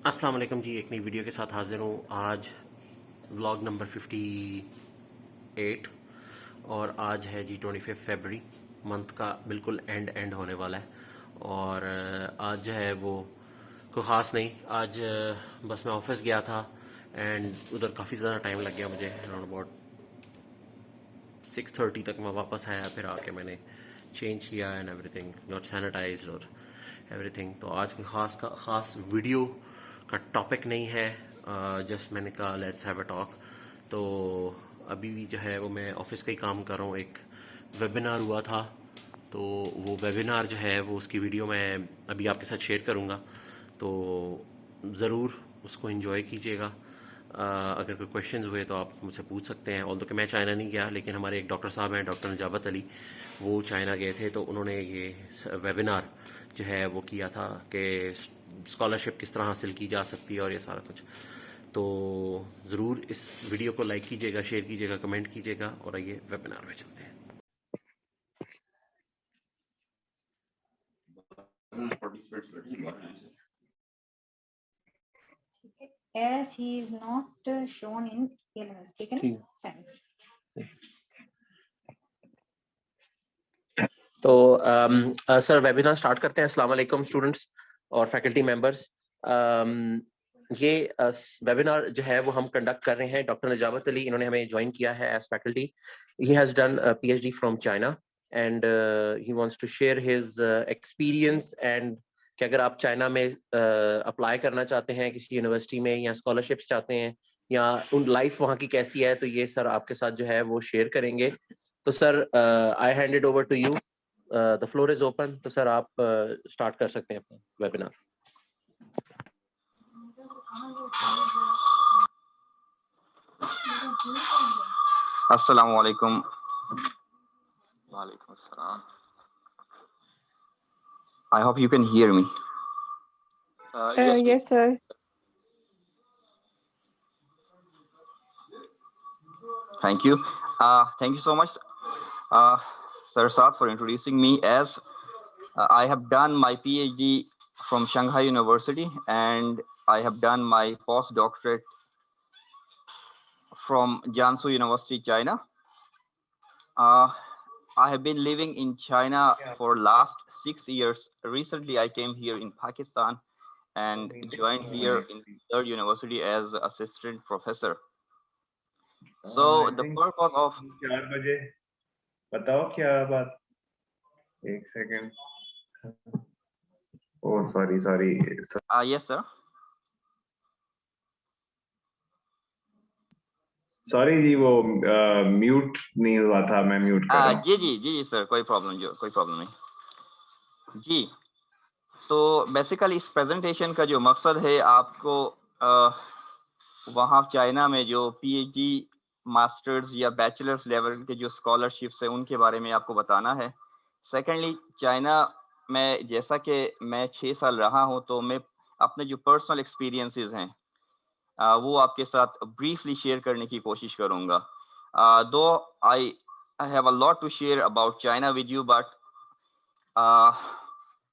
अस्सलाम वालेकुम जी। एक नई वीडियो के साथ हाजिर हूँ। आज व्लॉग नंबर 58 और आज है जी 25 फरवरी। मंथ का बिल्कुल एंड होने वाला है। और आज जो है वो कोई ख़ास नहीं। आज बस मैं ऑफिस गया था एंड उधर काफ़ी ज़्यादा टाइम लग गया मुझे। अराउंड अबाउट 6:30 तक मैं वापस आया। फिर आके मैंने चेंज किया एंड एवरीथिंग नॉट सैनिटाइज और एवरीथिंग। तो आज कोई ख़ास वीडियो का टॉपिक नहीं है। जस्ट मैंने कहा लेट्स हैव अ टॉक। तो अभी भी जो है वो मैं ऑफिस का ही काम कर रहा हूँ। एक वेबिनार हुआ था, तो वो वेबिनार जो है वो उसकी वीडियो मैं अभी आपके साथ शेयर करूँगा। तो ज़रूर उसको एंजॉय कीजिएगा। अगर कोई क्वेश्चंस हुए तो आप मुझसे पूछ सकते हैं। ऑल्दो कि मैं चाइना नहीं गया, लेकिन हमारे एक डॉक्टर साहब हैं, डॉक्टर नजाबत अली, वो चाइना गए थे। तो उन्होंने ये वेबिनार जो है वो किया था कि स्कॉलरशिप किस तरह हासिल की जा सकती है और ये सारा कुछ। तो ज़रूर इस वीडियो को लाइक कीजिएगा, शेयर कीजिएगा, कमेंट कीजिएगा और आइए वेबिनार में चलते हैं। As he is not shown in LMS, taken. Thanks. तो सर वेबिनार स्टार्ट करते हैं। अस्सलाम वालेकुम स्टूडेंट्स और फैकल्टी मेंबर्स। ये वेबिनार जो है वो हम कंडक्ट कर रहे हैं। डॉक्टर नजाबत अली, इन्होंने हमें ज्वाइन किया है as faculty. He has done PhD from China and he wants to share his experience and कि अगर आप चाइना में अप्लाई करना चाहते हैं किसी यूनिवर्सिटी में या स्कॉलरशिप्स चाहते हैं या उन लाइफ वहाँ की कैसी है, तो ये सर आपके साथ जो है वो शेयर करेंगे। तो sir I hand it over to you. The floor is open. तो सर आप स्टार्ट कर सकते हैं अपना वेबिनार। अस्सलामु अलैकुम। वालेकुम अस्सलाम। I hope you can hear me. Yes, sir. Thank you. Thank you so much, Sir Saad, for introducing me. As I have done my PhD from Shanghai University and I have done my postdoctorate from Jiangsu University, China. I have been living in China for last 6 years. Recently, I came here in Pakistan and joined here in third university as assistant professor. So the purpose of 4 बजे बताओ क्या बात। एक second. Oh sorry yes sir. Sorry जी, वो mute नहीं हुआ था, मैं म्यूट कर रहा हूँ। जी सर, कोई प्रॉब्लम नहीं जी। तो बेसिकली इस प्रेजेंटेशन का जो मकसद है आपको वहाँ चाइना में जो PhD मास्टर्स या बैचलर्स लेवल के जो स्कॉलरशिप्स है उनके बारे में आपको बताना है। सेकेंडली, चाइना में जैसा कि मैं 6 साल रहा हूँ, तो मैं अपने जो पर्सनल एक्सपीरियंसेस हैं वो आपके साथ ब्रीफली शेयर करने की कोशिश करूँगा। Though I have a lot to share about China with you, but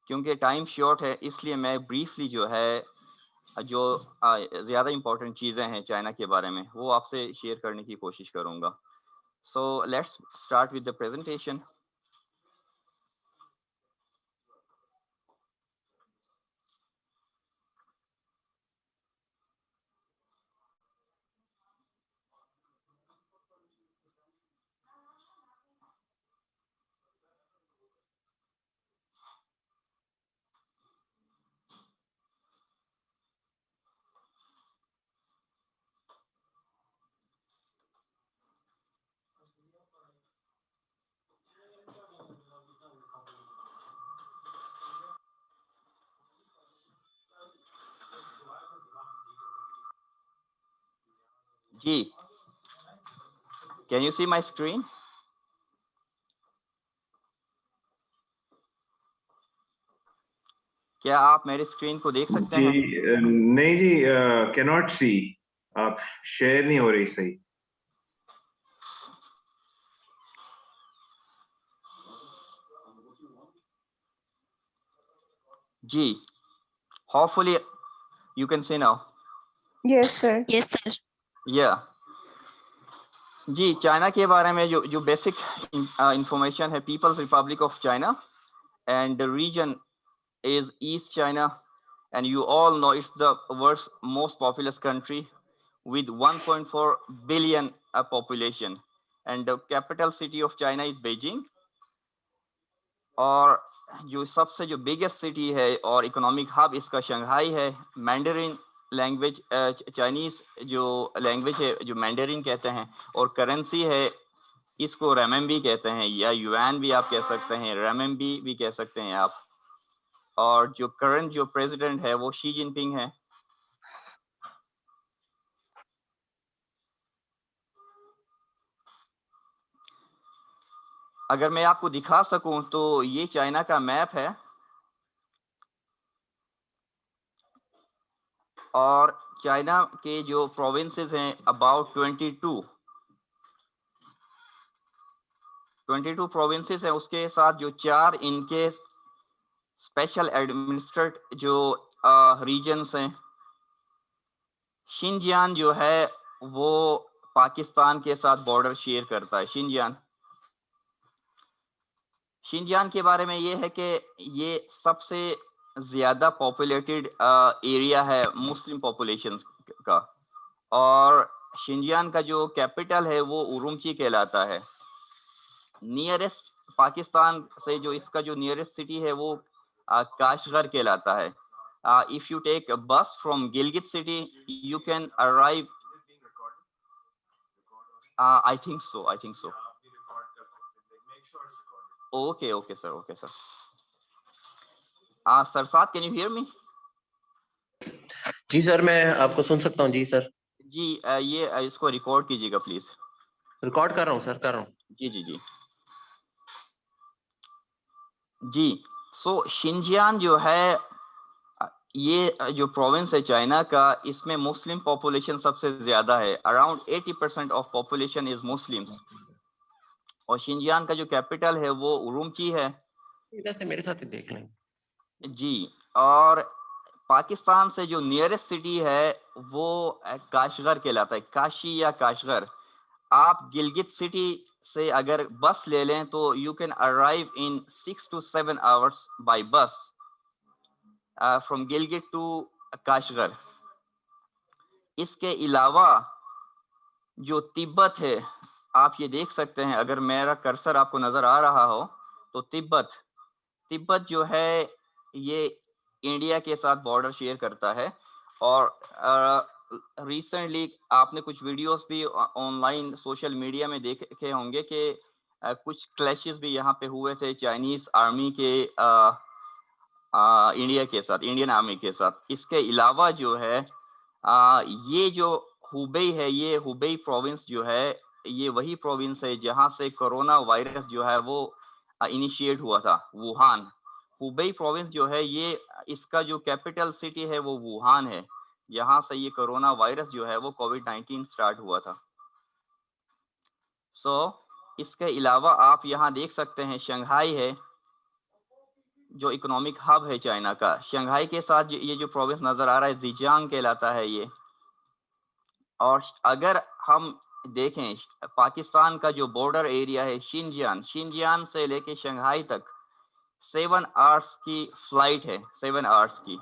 क्योंकि टाइम शॉर्ट है इसलिए मैं ब्रीफली जो है जो ज़्यादा इम्पोर्टेंट चीज़ें हैं चाइना के बारे में वो आपसे शेयर करने की कोशिश करूँगा। So let's start with the presentation. जी, can you see my screen? क्या आप मेरे स्क्रीन को देख सकते हैं? नहीं जी, कैन नॉट सी। आप शेयर नहीं हो रही सही। जी, hopefully You can say now. Yes, sir. Yes, sir. Yeah. जी, चाइना के बारे में जो बेसिक इंफॉर्मेशन है, people's republic of China and the region is East China, and you all know it's the world's most populous country with 1.4 billion population, and the capital city of China is Beijing. और जो सबसे जो biggest city है और economic hub इसका Shanghai है। Mandarin language, Chinese जो language है जो मैंडरिन कहते हैं, और करेंसी है इसको रेमेंबी कहते हैं, या युआन भी आप कह सकते हैं, रेमेंबी भी कह सकते हैं आप। और जो करंट जो प्रेसिडेंट है वो शी जिनपिंग है। अगर मैं आपको दिखा सकूं तो ये चाइना का मैप है, और चाइना के जो प्रोविंसेस हैं अबाउट 22 प्रोविंसेस हैं, उसके साथ जो 4 इनके स्पेशल एडमिनिस्ट्रेट जो रीजन्स हैं। शिनजियान जो है वो पाकिस्तान के साथ बॉर्डर शेयर करता है। शिनजियान के बारे में ये है कि ये सबसे ज्यादा पॉपुलेटेड एरिया है मुस्लिम पॉपुलेशन का, और शिनजियान का जो कैपिटल है वो उरुमची कहलाता है। नियरेस्ट पाकिस्तान से जो इसका जो नियरेस्ट सिटी है वो काशगर कहलाता है। If you take a bus from Gilgit city you can arrive, I think so. Okay, sir. Sarsad, can you hear me? जी सर, मैं आपको सुन सकता हूँ। जी सर। जी, ये इसको रिकॉर्ड कीजिएगा प्लीज। रिकॉर्ड कर रहा हूँ सर, कर रहा हूँ। जी। सो शिनजियान जो है, ये जो प्रोविंस है चाइना का, इसमें मुस्लिम पॉपुलेशन सबसे ज्यादा है। Around 80% of population is Muslims. और शिनजियान का जो कैपिटल है वो उरुमची है। इधर से मेरे साथ ही देख लें। जी। और पाकिस्तान से जो नियरेस्ट सिटी है वो काशगर कहलाता है, काशी या काशगर। आप गिलगित सिटी से अगर बस ले लें तो you can arrive in 6 to 7 hours by bus from Gilgit to Kashgar. इसके अलावा जो तिब्बत है, आप ये देख सकते हैं, अगर मेरा कर्सर आपको नजर आ रहा हो तो तिब्बत जो है ये इंडिया के साथ बॉर्डर शेयर करता है। और रिसेंटली आपने कुछ वीडियोस भी ऑनलाइन सोशल मीडिया में देखे होंगे कि कुछ क्लैशेस भी यहाँ पे हुए थे चाइनीज आर्मी के इंडिया के साथ, इंडियन आर्मी के साथ। इसके अलावा जो है ये जो हुबेई है, ये हुबेई प्रोविंस जो है ये वही प्रोविंस है जहां से कोरोना वायरस जो है वो इनिशिएट हुआ था, वुहान। हुबेई प्रोविंस जो है ये, इसका जो कैपिटल सिटी है वो वुहान है, जहां से ये कोरोना वायरस जो है वो कोविड-19 स्टार्ट हुआ था। इसके अलावा आप यहाँ देख सकते हैं शंघाई है जो इकोनॉमिक हब है चाइना का। शंघाई के साथ ये जो प्रोविंस नजर आ रहा है ज़ीजियांग कहलाता है ये। और अगर हम देखें पाकिस्तान का जो बॉर्डर एरिया है शिनजियान से लेके शंघाई तक 7 hours की फ्लाइट है, 7 hours की।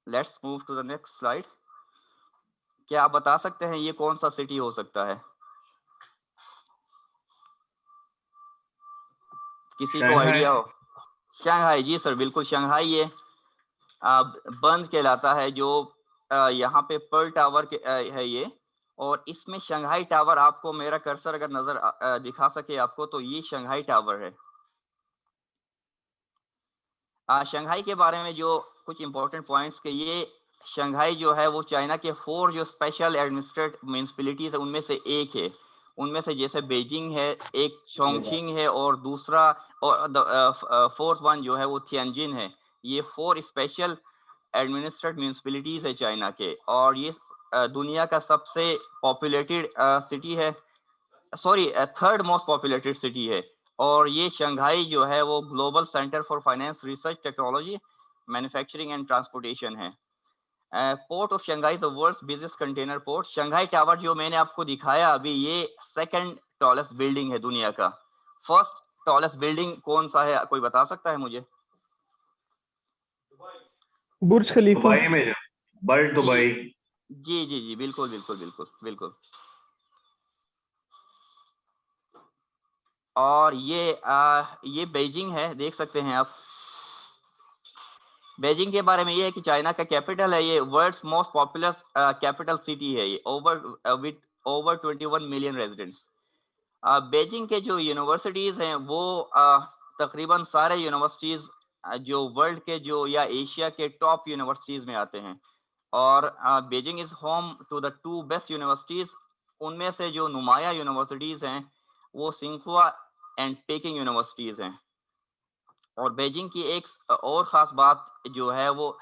Let's move to the next slide. क्या आप बता सकते हैं ये कौन सा सिटी हो सकता है? किसी को आइडिया हो? शंघाई। जी सर, बिल्कुल शंघाई ये बंद कहलाता है, जो यहाँ पे पर्ल टावर है ये। और इसमें शंघाई टावर, आपको मेरा कर्सर अगर नजर दिखा सके आपको तो ये शंघाई टावर है। शंघाई के बारे में जो कुछ इंपॉर्टेंट पॉइंट्स के, ये शंघाई जो है वो चाइना के 4 जो स्पेशल एडमिनिस्ट्रेट म्यूनिसिपैलिटीज है उनमें से एक है। उनमें से जैसे बेजिंग है, एक चोंगचिंग है, और दूसरा और फोर्थ वन जो है वो थियानजिन है। ये 4 स्पेशल एडमिनिस्ट्रेट म्यूनिसिपैलिटीज है चाइना के, और ये दुनिया का सबसे पॉपुलेटेड सिटी है, sorry 3rd most populated city है। और ये शंघाई जो है वो global centre for finance research technology manufacturing and transportation है। Port of Shanghai the world's biggest container port. Shanghai tower जो मैंने आपको दिखाया अभी, ये सेकंड टॉलेस्ट बिल्डिंग है दुनिया का। फर्स्ट टॉलेस्ट बिल्डिंग कौन सा है, कोई बता सकता है मुझे? बुर्ज खलीफा। दुबई में, बर्ज दुबई। जी जी जी, बिल्कुल बिल्कुल बिल्कुल बिल्कुल। और ये बीजिंग है, देख सकते हैं आप। बीजिंग के बारे में ये है कि चाइना का कैपिटल है, ये world's most popular capital city है, ये with over 21 million residents. Beijing के जो यूनिवर्सिटीज हैं वो तकरीबन सारे यूनिवर्सिटीज जो वर्ल्ड के जो या एशिया के टॉप यूनिवर्सिटीज में आते हैं। और Beijing is home to the 2 best universities. उनमें से जो नुमाया यूनिवर्सिटीज हैं वो सिंघुआ एंड पेकिंग यूनिवर्सिटीज हैं। और बीजिंग की एक और खास बात जो है वो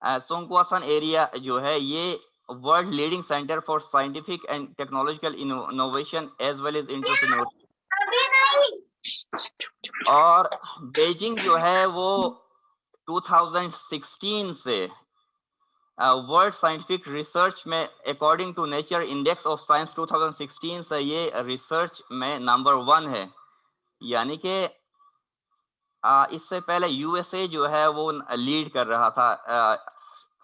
सोंगक्वासन एरिया जो है, ये world leading centre for scientific and technological innovation as well as entrepreneurship. और बीजिंग जो है वो 2016 से वर्ल्ड साइंटिफिक रिसर्च में according to Nature Index of science 2016 से ये रिसर्च में नंबर 1 है। यानी कि इससे पहले यूएसए जो है वो लीड कर रहा था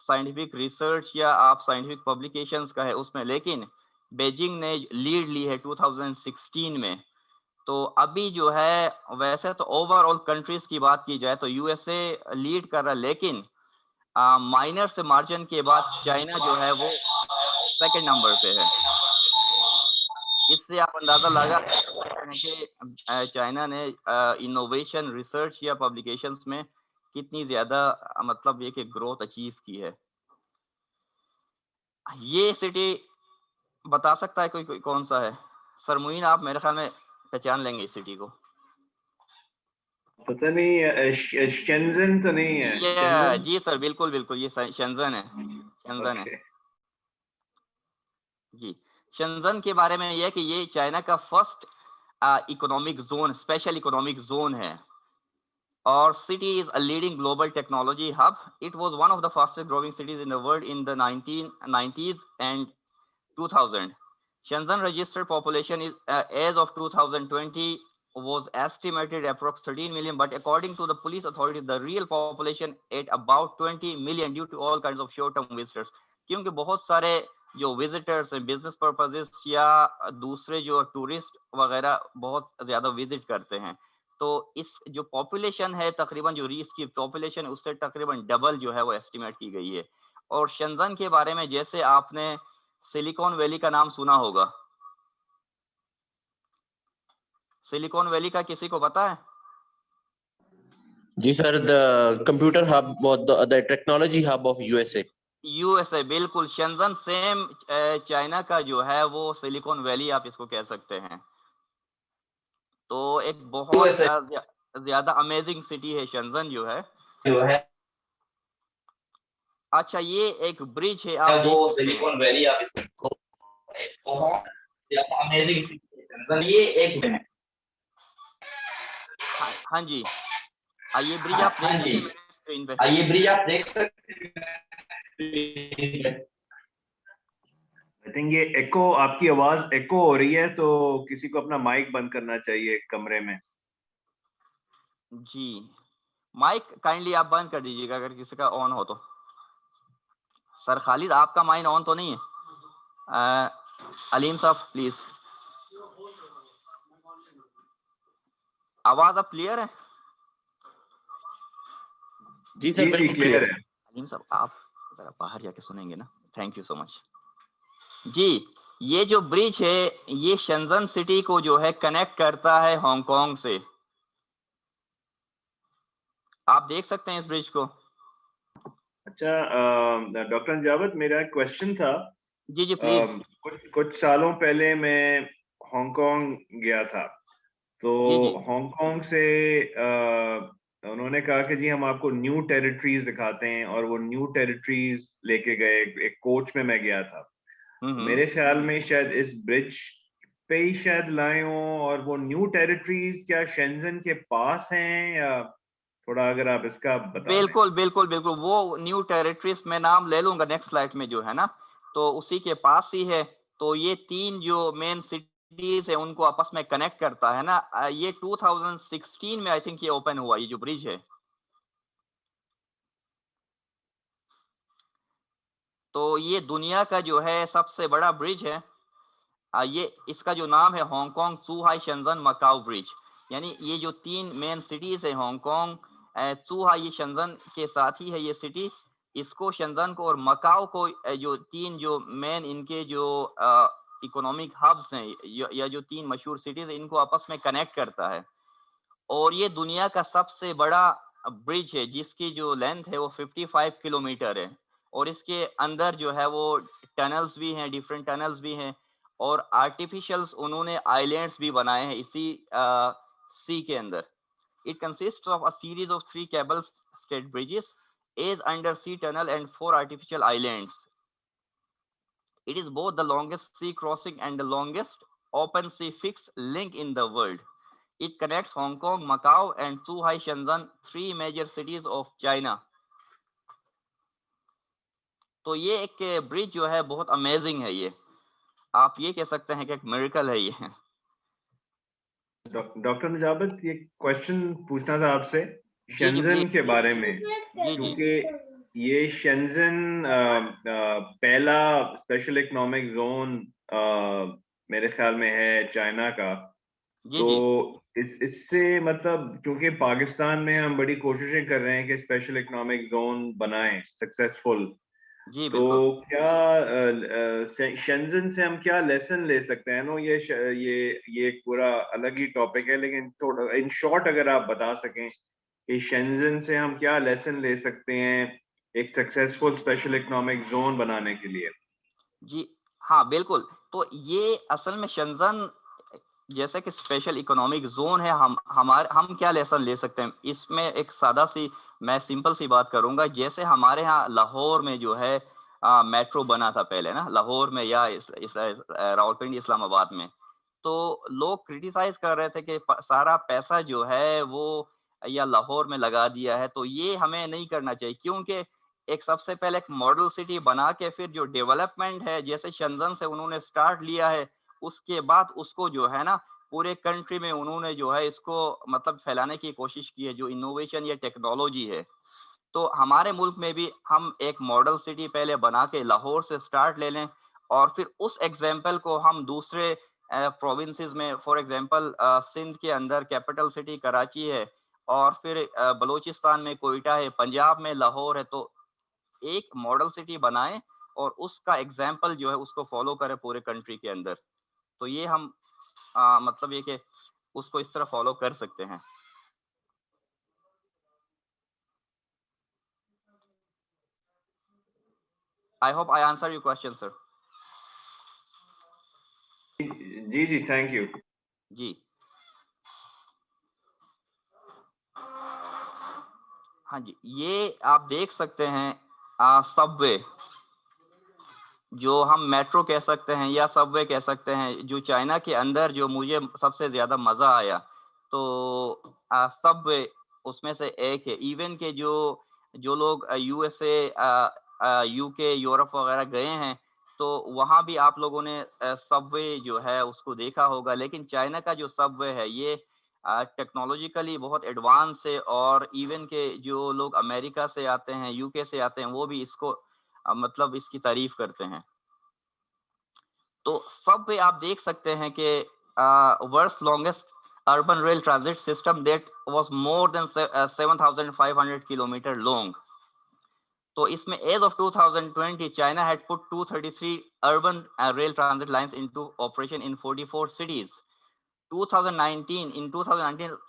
साइंटिफिक रिसर्च या आप साइंटिफिक पब्लिकेशंस का है उसमें, लेकिन बीजिंग ने लीड ली है 2016 में। तो अभी जो है वैसे तो ओवरऑल कंट्रीज की बात की जाए तो यूएसए लीड कर रहा है, लेकिन माइनर से मार्जिन के बाद चाइना जो है वो सेकंड नंबर पे है। इससे आप अंदाजा लगा सकते हैं कि चाइना ने इनोवेशन रिसर्च या पब्लिकेशंस में कितनी ज्यादा मतलब ये कि ग्रोथ अचीव की है। ये सिटी बता सकता है कोई कौन सा है? सर मुइन, आप मेरे ख्याल में पहचान लेंगे इस सिटी को। पता नहीं, शेंजन तो नहीं है? ये जी सर, बिल्कुल बिल्कुल, ये शेंजन है, शेंजन है जी। शेंजन के बारे में यह है कि ये चाइना का first economic zone, special economic zone है। और city is a leading global technology hub. It was one of the fastest growing cities in the world in the 1990s and 2000. Shenzhen registered population is as of 2020 was estimated approx 13 million, but according to the police authorities, the real population at about 20 million due to all kinds of short-term visitors. क्योंकि बहुत सारे जो visitors हैं business purposes या दूसरे जो tourist वगैरह बहुत ज्यादा विजिट करते हैं, तो इस जो पॉपुलेशन है तकरीबन जो रीस की पॉपुलेशन है उससे तकरीबन डबल जो है वो एस्टिमेट की गई है। और शेंजन के बारे में जैसे आपने सिलिकॉन वैली का नाम सुना होगा, सिलिकॉन वैली का किसी को पता है? जी sir, the computer hub, the technology hub of USA. USA, बिल्कुल। शेंजन सेम चाइना का जो है वो सिलिकॉन वैली आप इसको कह सकते हैं। तो एक बहुत ज्यादा अमेजिंग सिटी है शेंजन जो है। अच्छा, ये एक ब्रिज है, आप वो सिलिकॉन वैली, आप इसको अमेजिंग सिटी है ये एक। हाँ जी, ये ब्रिज आप देख सकते हैं स्क्रीन पे। ये ब्रिज आप देख सकते हैं। आई थिंक ये एको, आपकी आवाज एको हो रही है, तो किसी को अपना माइक बंद करना चाहिए कमरे में। जी, माइक काइंडली आप बंद कर दीजिएगा अगर किसी का ऑन हो तो। सर खालिद, आपका माइक ऑन तो नहीं है? अलीम साहब प्लीज, आवाज अब क्लियर है? जी सर, बिल्कुल क्लियर है। अलीम साहब आप जरा बाहर जाके सुनेंगे ना, थैंक यू सो मच जी। ये जो ब्रिज है ये शेंजन सिटी को जो है कनेक्ट करता है हांगकांग से। आप देख सकते हैं इस ब्रिज को। अच्छा डॉक्टर जावेद, मेरा एक क्वेश्चन था। जी जी प्लीज। कुछ सालों पहले मैं हांगकांग गया था, तो हांगकांग से उन्होंने कहा कि जी हम आपको न्यू टेरिटरीज दिखाते हैं, और वो न्यू टेरिटरीज लेके गए। एक कोच में मैं गया था, मेरे ख्याल में शायद इस ब्रिज पे ही शायद लाए हों। और वो न्यू टेरिटरीज क्या शेंजन के पास हैं, या थोड़ा अगर आप इसका बता दें। बिल्कुल बिल्कुल बिल्कुल, वो न्यू टेरिटरीज में नाम ले लूंगा नेक्स्ट स्लाइड में जो है ना, तो उसी के पास ही है। तो ये 3 जो मेन सिटीज है उनको आपस में कनेक्ट करता है ना। ये 2016 में आई थिंक ये ओपन हुआ, ये जो ब्रिज है। तो ये दुनिया का जो है सबसे बड़ा ब्रिज है। ये इसका जो नाम है हांगकांग चूहाई शेंजन मकाओ ब्रिज। यानी ये जो 3 मेन सिटीज है हांगकांग, चूहाई, शेंजन के साथ ही है ये सिटी। इसको, शेंजन को और मकाओ को, जो 3 जो मेन इनके जो इकोनॉमिक हब्स हैं या जो 3 मशहूर सिटीज है, इनको आपस में कनेक्ट करता है। और ये दुनिया का सबसे बड़ा ब्रिज है जिसकी जो लेंथ है वो 55 किलोमीटर है। और इसके अंदर जो है वो टनल्स भी हैं, डिफरेंट टनल्स भी हैं, और आर्टिफिशियल्स उन्होंने आइलैंड्स भी बनाए हैं इसी सी के अंदर। It consist of a series of 3 cable stayed bridges, 8 under sea tunnel and 4 artificial islands. It is both the longest sea crossing and the longest open sea fixed link in the world. It connects Hong Kong, Macau, and Zhuhai Shenzhen, 3 major cities of China. तो ये एक bridge जो है बहुत amazing है। ये आप ये कह सकते हैं कि एक मिरेकल है ये। डॉक्टर नजाबत, ये क्वेश्चन पूछना था आपसे जी शेंजन के बारे में, जी क्योंकि ये शेंजन पहला स्पेशल इकोनॉमिक जोन मेरे ख्याल में है चाइना का। जी तो जी इससे मतलब, क्योंकि पाकिस्तान में हम बड़ी कोशिशें कर रहे हैं कि स्पेशल इकोनॉमिक जोन बनाएं सक्सेसफुल, जी तो बिल्कुल। क्या शेंजन से हम क्या लेसन ले सकते हैं? नो, ये एक पूरा अलग ही टॉपिक है, लेकिन थोड़ा इन शॉर्ट अगर आप बता सकें कि शेंजन से हम क्या लेसन ले सकते हैं एक सक्सेसफुल स्पेशल इकोनॉमिक जोन बनाने के लिए। जी हाँ बिल्कुल। तो ये असल में शेंजन जैसे कि स्पेशल इकोनॉमिक जोन है, हम क्या लेसन ले सकते हैं इसमें? एक सादा सी, मैं सिंपल सी बात करूंगा। जैसे हमारे यहाँ लाहौर में जो है मेट्रो बना था पहले ना, लाहौर में या रावलपिंडी इस्लामाबाद में। तो लोग क्रिटिसाइज कर रहे थे कि सारा पैसा जो है वो या लाहौर में लगा दिया है। तो ये हमें नहीं करना चाहिए, क्योंकि एक सबसे पहले एक मॉडल सिटी बना के फिर जो डेवलपमेंट है जैसे शेंजन से उन्होंने स्टार्ट लिया है, उसके बाद उसको जो है ना पूरे कंट्री में उन्होंने जो है इसको मतलब फैलाने की कोशिश की है, जो इनोवेशन या टेक्नोलॉजी है। तो हमारे मुल्क में भी हम एक मॉडल सिटी पहले बना के लाहौर से स्टार्ट ले लें, और फिर उस एग्जाम्पल को हम दूसरे प्रोविंसेस में, फॉर एग्जांपल सिंध के अंदर कैपिटल सिटी कराची है, और फिर बलूचिस्तान में कोयटा है, पंजाब में लाहौर है। तो एक मॉडल सिटी बनाएं और उसका एग्जाम्पल जो है उसको फॉलो करें पूरे कंट्री के अंदर। तो ये हम मतलब ये कि उसको इस तरह फॉलो कर सकते हैं। I hope I answer your question sir. जी जी, थैंक यू। जी हाँ जी, ये आप देख सकते हैं सबवे, जो हम मेट्रो कह सकते हैं या सबवे कह सकते हैं, जो चाइना के अंदर जो मुझे सबसे ज्यादा मजा आया तो सबवे उसमें से एक है। इवन के जो लोग यूएसए, यूके, यूरोप वगैरह गए हैं, तो वहां भी आप लोगों ने सबवे जो है उसको देखा होगा। लेकिन चाइना का जो सबवे है ये टेक्नोलॉजिकली बहुत एडवांस है, और इवन के जो लोग अमेरिका से आते हैं, यूके से आते हैं, वो भी इसको मतलब इसकी तारीफ करते हैं। तो सब पे आप देख सकते हैं कि world's longest urban rail transit system that was more than 7,500 kilometre long. तो इसमें as of 2020 China had put 233 urban rail transit lines into operation in 44 cities. 2019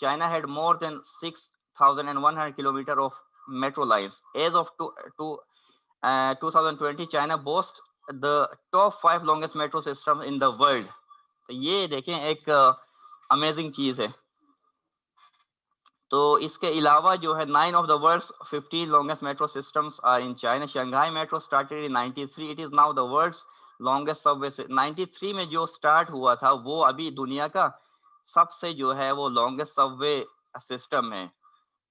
China had more than 6,100 kilometer of metro lines. As of 2020 China boasts the top 5 longest metro systems in the world. तो ये देखें एक amazing चीज है। तो इसके अलावा जो है 9 of the world's 15 longest metro systems are in China. Shanghai Metro started in 93. It is now the world's longest subway. 93 में जो स्टार्ट हुआ था वो अभी दुनिया का सबसे जो है वो लॉन्गेस्ट सबवे सिस्टम है।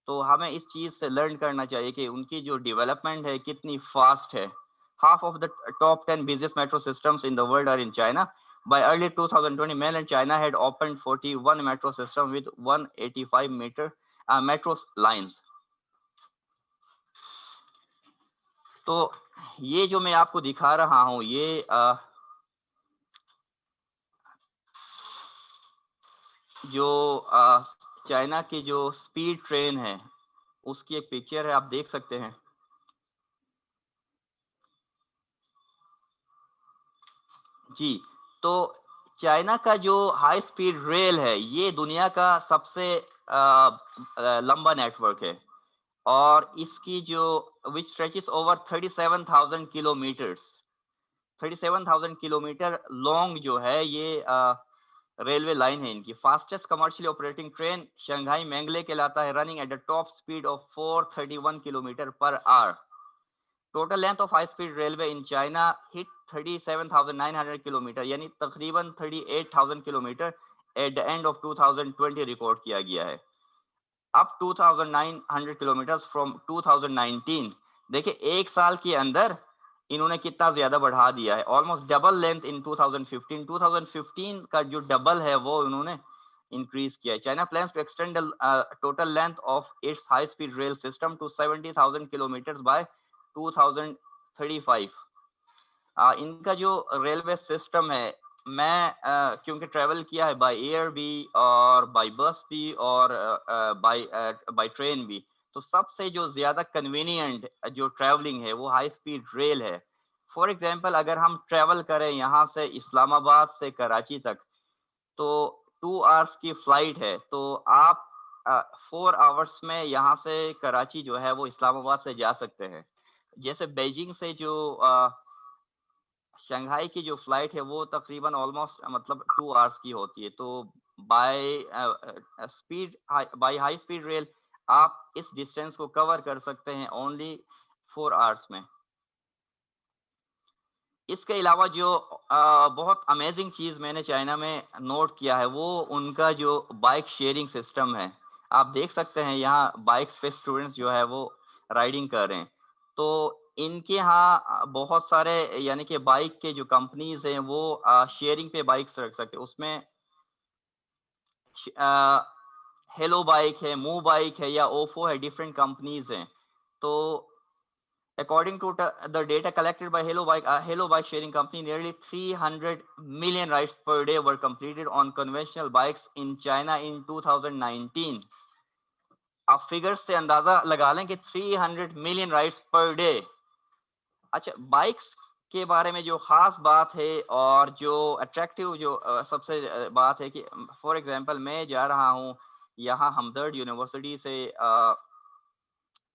तो हमें इस चीज से लर्न करना चाहिए कि उनकी जो डेवलपमेंट है कितनी फास्ट है। Half of the top 10 busiest metro systems in the world are in China. By early 2020, mainland China had opened 41 metro systems with 185 metro lines. तो ये जो मैं आपको दिखा रहा हूं, ये जो चाइना की जो स्पीड ट्रेन है उसकी एक पिक्चर है, आप देख सकते हैं। जी, तो चाइना का जो हाई स्पीड रेल है ये दुनिया का सबसे लंबा नेटवर्क है, और इसकी जो which stretches over 37,000 kilometres, 37,000 kilometre long जो है ये रेलवे लाइन है इनकी। Fastest commercially operating train Shanghai maglev कहलाता है, running at the top speed of 431 kilometre per hour. Total length of high speed railway in China hit 37,900 kilometre, यानी तकरीबन 38,000 kilometre at the end of 2020 record किया गया है। अब 2,900 kilometre from 2019। देखिए एक साल के अंदर इन्होंने कितना ज्यादा बढ़ा दिया है, ऑलमोस्ट डबल लेंथ इन 2015। 2015 का जो डबल है वो इन्होंने इंक्रीज किया है। China plans to extend total length of its high speed rail system to 70,000 kilometre by 2035। इनका जो रेलवे सिस्टम है, मैं क्योंकि ट्रेवल किया है बाय एयर भी और बाय बस भी और बाय ट्रेन भी, तो सबसे जो ज्यादा कन्वीनियंट जो ट्रैवलिंग है वो हाई स्पीड रेल है। फॉर एग्जांपल अगर हम ट्रेवल करें यहाँ से इस्लामाबाद से कराची तक, तो 2 आवर्स की फ्लाइट है, तो आप 4 आवर्स में यहाँ से कराची जो है वो इस्लामाबाद से जा सकते हैं। जैसे बीजिंग से जो शंघाई की जो फ्लाइट है वो तकरीबन ऑलमोस्ट मतलब 2 आवर्स की होती है। तो by by high speed rail आप इस डिस्टेंस को कवर कर सकते हैं ओनली 4 आवर्स में। इसके अलावा जो बहुत अमेजिंग चीज मैंने चाइना में नोट किया है वो उनका जो बाइक शेयरिंग सिस्टम है। आप देख सकते हैं यहाँ बाइक्स पे स्टूडेंट्स जो है वो राइडिंग कर रहे हैं। तो इनके यहाँ बहुत सारे यानी कि बाइक के जो कंपनीज हैं वो शेयरिंग पे बाइक्स रख सकते हैं। उसमें हेलो बाइक है, मूव बाइक है या ओफो है, डिफरेंट कंपनीज हैं। तो according to the data collected by Hello Bike sharing company, nearly 300 million rides per day were completed on conventional bikes in China in 2019. आप फिगर्स से अंदाजा लगा लें कि 300 मिलियन राइड्स पर डे। अच्छा, बाइक्स के बारे में जो खास बात है और जो अट्रैक्टिव जो सबसे बात है कि फॉर एग्जांपल मैं जा रहा हूँ यहाँ हमदर्द यूनिवर्सिटी से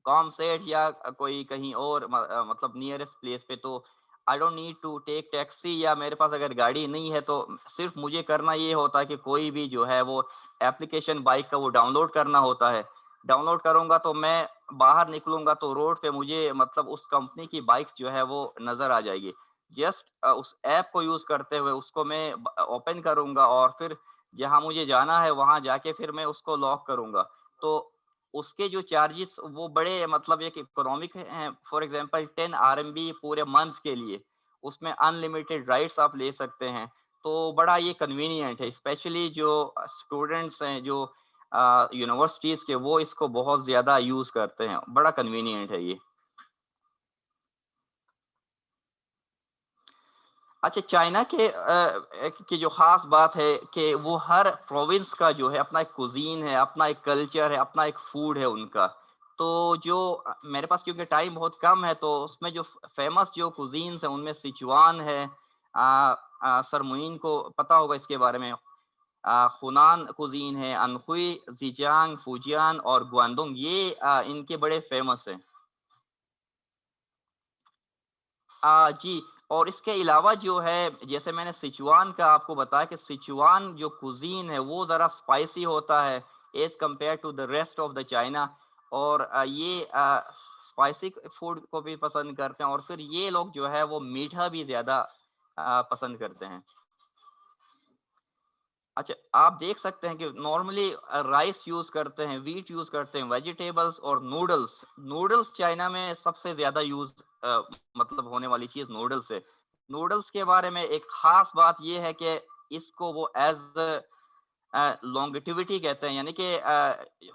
कॉमसेट या कोई कहीं और मतलब नियरेस्ट प्लेस पे, तो I don't need to take taxi, या मेरे पास अगर गाड़ी नहीं है तो सिर्फ मुझे करना ये होता है कि कोई भी जो है वो एप्लीकेशन बाइक का वो डाउनलोड करना होता है। डाउनलोड करूंगा तो मैं बाहर निकलूंगा तो रोड पे मुझे मतलब उस कंपनी की बाइक्स जो है वो नजर आ जाएगी। जस्ट उस ऐप को यूज करते हुए उसको मैं ओपन करूंगा और फिर जहां मुझे जाना है वहां जाके फिर मैं उसको लॉक करूंगा। तो उसके जो चार्जेस वो बड़े मतलब एक इकोनॉमिक हैं। फॉर एग्जांपल 10 RMB पूरे मंथ के लिए, उसमें अनलिमिटेड राइड्स आप ले सकते हैं। तो बड़ा ये कन्वीनियंट है, स्पेशली जो स्टूडेंट्स हैं जो यूनिवर्सिटीज के, वो इसको बहुत ज्यादा यूज करते हैं। बड़ा कन्वीनियंट है ये। अच्छा, चाइना के की जो खास बात है कि वो हर प्रोविंस का जो है अपना एक कुजीन है, अपना एक कल्चर है, अपना एक फूड है उनका। तो जो मेरे पास क्योंकि टाइम बहुत कम है तो उसमें जो फेमस जो कुजीन्स है उनमें सिचुआन है, सरमुइन को पता होगा इसके बारे में, खुनान कुजीन है, अनखुई, जिजांग, फुजियान और ग्वांडोंग, ये इनके बड़े फेमस हैं। जी, और इसके अलावा जो है जैसे मैंने सिचुआन का आपको बताया कि सिचुआन जो कुजीन है वो ज़रा स्पाइसी होता है as compare to the rest of the China. और ये स्पाइसी फूड को भी पसंद करते हैं, और फिर ये लोग जो है वो मीठा भी ज़्यादा पसंद करते हैं। अच्छा, आप देख सकते हैं कि नॉर्मली राइस यूज करते हैं, व्हीट यूज करते हैं, वेजिटेबल्स और नूडल्स। नूडल्स चाइना में सबसे ज्यादा यूज मतलब होने वाली चीज नूडल्स है। नूडल्स के बारे में एक खास बात यह है कि इसको वो एज लॉन्गेटिविटी कहते हैं, यानी कि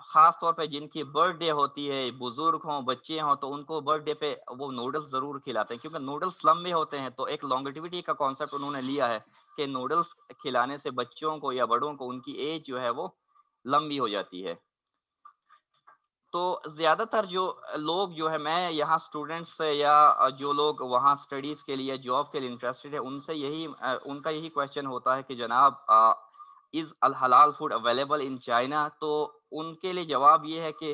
खास तौर पे जिनकी बर्थडे होती है, बुजुर्ग हों, बच्चे हों, तो उनको बर्थडे पे वो नूडल्स जरूर खिलाते हैं, क्योंकि नूडल्स लंबे होते हैं। तो एक लॉन्गेटिविटी का कॉन्सेप्ट उन्होंने लिया है कि नूडल्स खिलाने से बच्चों को या बड़ों को उनकी एज जो है वो लंबी हो जाती है। तो ज्यादातर जो लोग जो है, मैं यहाँ स्टूडेंट्स से या जो लोग वहाँ स्टडीज के लिए, जॉब के लिए इंटरेस्टेड है, उनसे यही उनका यही क्वेश्चन होता है कि जनाब, इज अल हलाल फूड अवेलेबल इन चाइना? तो उनके लिए जवाब ये है कि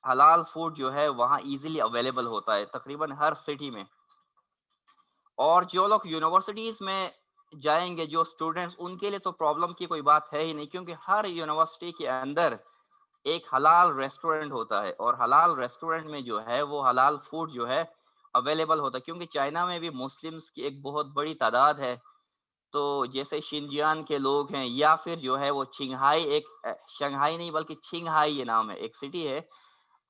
हलाल फूड जो है वहाँ इजीली अवेलेबल होता है तकरीबन हर सिटी में। और जो लोग यूनिवर्सिटीज में जाएंगे, जो स्टूडेंट्स, उनके लिए तो प्रॉब्लम की कोई बात है ही नहीं, क्योंकि हर यूनिवर्सिटी के अंदर एक हलाल रेस्टोरेंट होता है, और हलाल रेस्टोरेंट में जो है वो हलाल फूड जो है अवेलेबल होता है। क्योंकि चाइना में भी मुस्लिम्स की एक बहुत बड़ी तादाद है। तो जैसे शिनजियान के लोग हैं, या फिर जो है वो छिंगहाई, एक शंघाई नहीं बल्कि छिंगहाई ये नाम है, एक सिटी है,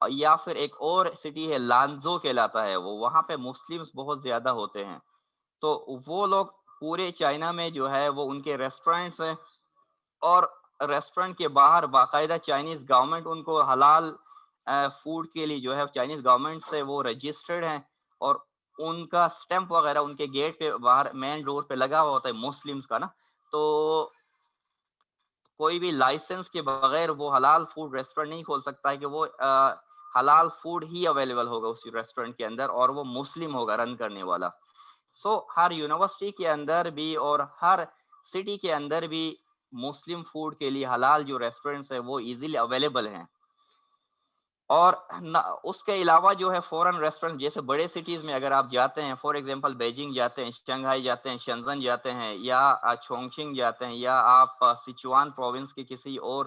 या फिर एक और सिटी है लांजो कहलाता है वो, वहाँ पे मुस्लिम्स बहुत ज्यादा होते हैं। तो वो लोग पूरे चाइना में जो है वो उनके रेस्टोरेंट्स हैं, और रेस्टोरेंट के बाहर बाकायदा चाइनीज गवर्नमेंट उनको हलाल फूड के लिए जो है चाइनीज गवर्नमेंट से वो रजिस्टर्ड हैं, और उनका स्टैंप वगैरह उनके गेट पे बाहर मेन डोर पे लगा हुआ होता है मुस्लिम्स का ना। तो कोई भी लाइसेंस के बगैर वो हलाल फूड रेस्टोरेंट नहीं खोल सकता है कि वो हलाल फूड ही अवेलेबल होगा उस रेस्टोरेंट के अंदर, और वो मुस्लिम होगा रन करने वाला। सो हर यूनिवर्सिटी के अंदर भी और हर सिटी के अंदर भी मुस्लिम फूड के लिए हलाल जो रेस्टोरेंट्स है वो इजीली अवेलेबल हैं। और उसके अलावा जो है फॉरेन रेस्टोरेंट, जैसे बड़े सिटीज में अगर आप जाते हैं, फॉर एग्जांपल बेजिंग जाते हैं, शंघाई जाते हैं, शेंजन जाते हैं, या चोंगचिंग जाते हैं, या आप सिचुआन प्रोविंस के किसी और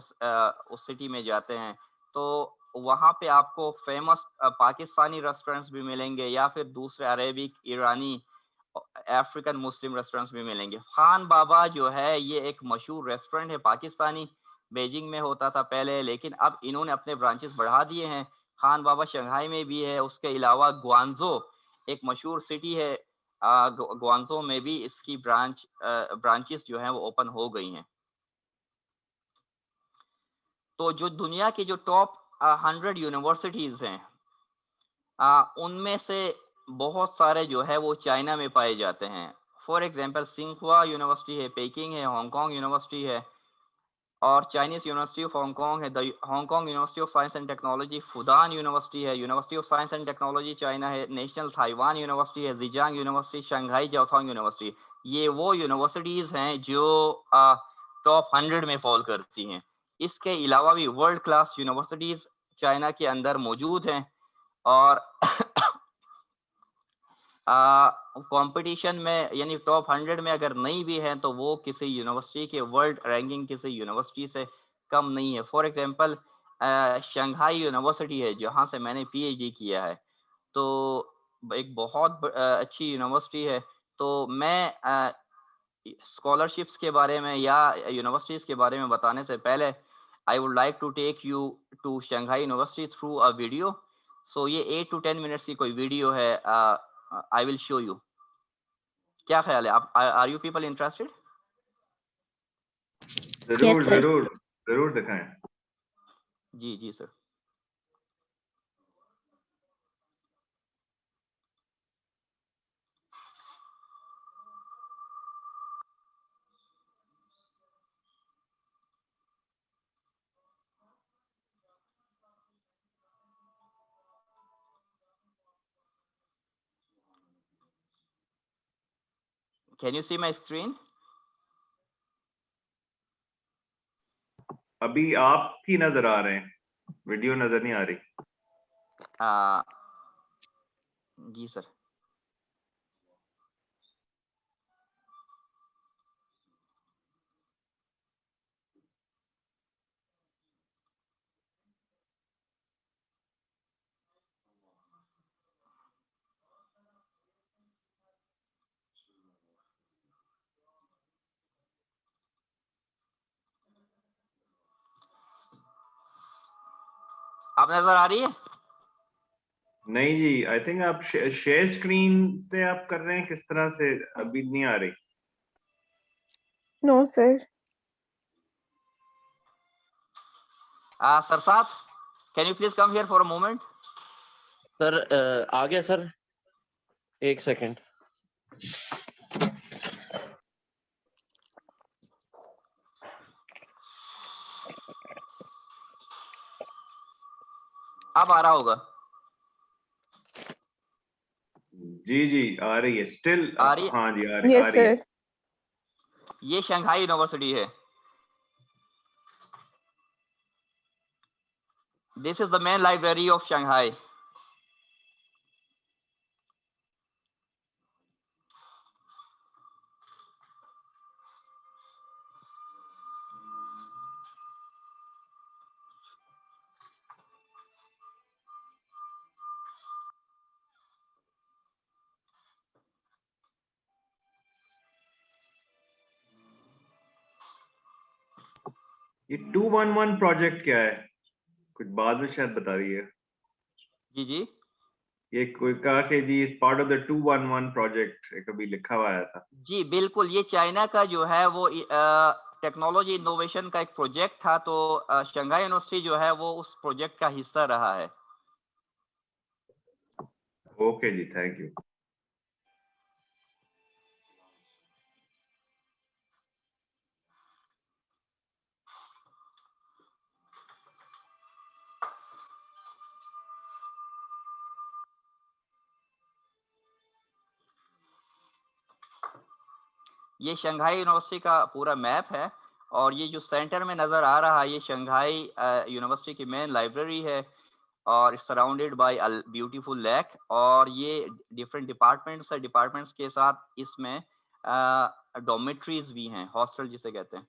उस सिटी में जाते हैं, तो वहाँ पे आपको फेमस पाकिस्तानी रेस्टोरेंट्स भी मिलेंगे, या फिर दूसरे अरेबिक, ईरानी, अफ्रीकन मुस्लिम रेस्टोरेंट्स भी मिलेंगे। खान बाबा जो है ये एक मशहूर रेस्टोरेंट है पाकिस्तानी, बेजिंग में होता था पहले, लेकिन अब इन्होंने अपने ब्रांचेस बढ़ा दिए हैं। खान बाबा शंघाई में भी है, उसके अलावा ग्वांजो एक मशहूर सिटी है, ग्वांजो में भी इसकी ब्रांचेस जो है वो ओपन हो गई हैं। तो जो दुनिया की जो टॉप 100 यूनिवर्सिटीज हैं, उनमें से बहुत सारे जो है वो चाइना में पाए जाते हैं। फॉर एग्जांपल सिंघुआ यूनिवर्सिटी है, पेकिंग है, हांगकांग यूनिवर्सिटी है, और चाइनीज यूनिवर्सिटी ऑफ हांगकांग है, the Hong Kong university of science and technology, Fudan university है, university of science and technology China है, नेशनल ताइवान यूनिवर्सिटी है, Zhejiang university, Shanghai Jiaotong university. ये वो यूनिवर्सिटीज हैं जो टॉप 100 में फॉल करती हैं। इसके अलावा भी वर्ल्ड क्लास यूनिवर्सिटीज चाइना के अंदर मौजूद हैं, और कंपटीशन में, यानी टॉप 100 में अगर नहीं भी है तो वो किसी यूनिवर्सिटी के वर्ल्ड रैंकिंग किसी यूनिवर्सिटी से कम नहीं है। फॉर एग्जांपल शंघाई यूनिवर्सिटी है जहाँ से मैंने पीएचडी किया है, तो एक बहुत अच्छी यूनिवर्सिटी है। तो मैं स्कॉलरशिप्स के बारे में या यूनिवर्सिटीज के बारे में बताने से पहले, I would like to take you to Shanghai university through a video. So ये 8 to 10 मिनट्स की कोई वीडियो है, आई विल शो यू। क्या ख्याल है आप? Are you people interested? जरूर Yes, sir. जरूर जरूर दिखाएं। जी जी sir. Can you see my screen? अभी आप ही नजर आ रहे हैं, वीडियो नजर नहीं आ रही। जी सर। आप नजर आ रही है? नहीं जी, आई थिंक आप शेयर स्क्रीन से आप कर रहे हैं, किस तरह से अभी नहीं आ रही। No, sir. सरसात, can you please come here for a moment? Sir आ गया सर, एक सेकंड। अब आ रहा होगा। जी जी आ रही है स्टिल। आ रही है? हाँ जी आ रही Yes, है। sir. ये शंघाई यूनिवर्सिटी है। This is the main library of Shanghai. ये 211 प्रोजेक्ट क्या है? कुछ बाद में शायद बता रही है। जी जी। ये कोई कहा कि जी is part of the 211 project, कभी लिखा हुआ आया था। जी बिल्कुल, ये चाइना का जो है वो टेक्नोलॉजी इनोवेशन का एक प्रोजेक्ट था, तो शंघाई यूनिवर्सिटी जो है वो उस प्रोजेक्ट का हिस्सा रहा है। ओके जी, थैंक यू। ये शंघाई यूनिवर्सिटी का पूरा मैप है, और ये जो सेंटर में नजर आ रहा है ये शंघाई यूनिवर्सिटी की मेन लाइब्रेरी है, और surrounded by a beautiful lake. और ये डिफरेंट डिपार्टमेंट्स है, डिपार्टमेंट्स के साथ इसमें डॉर्मेट्रीज भी हैं, हॉस्टल जिसे कहते हैं।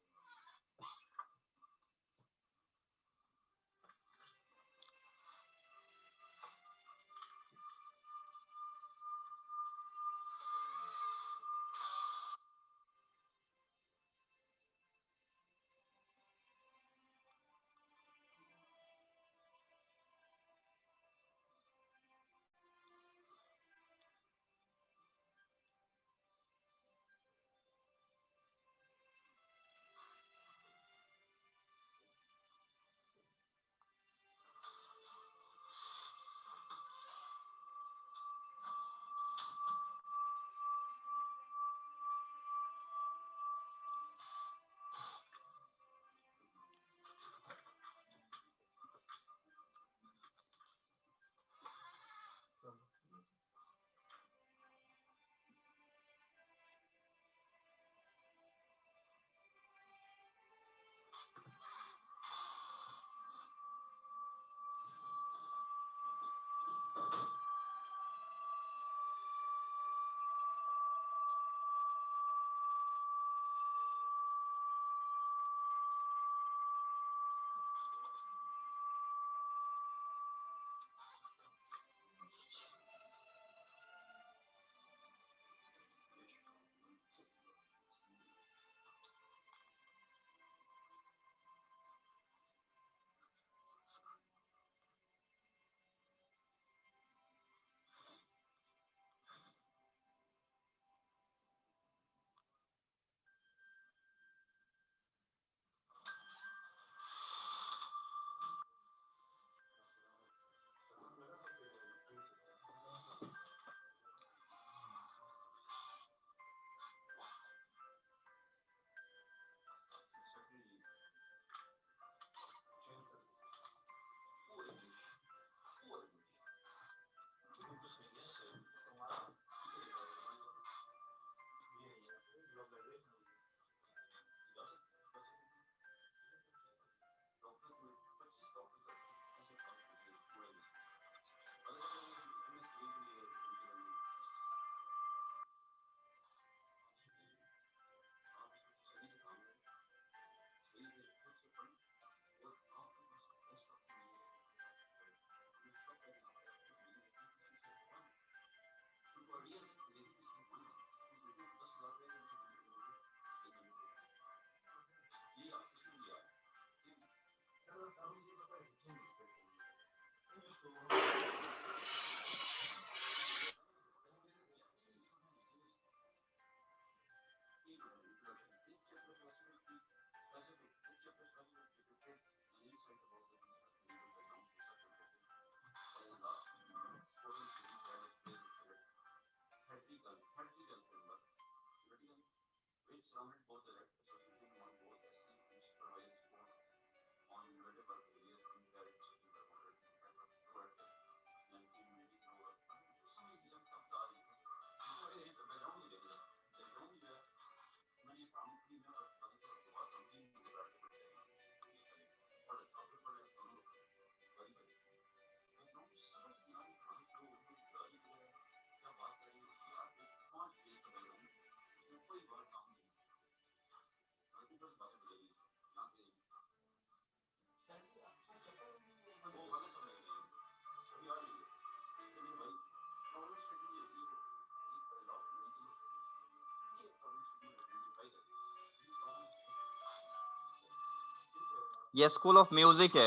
ये स्कूल ऑफ म्यूजिक है,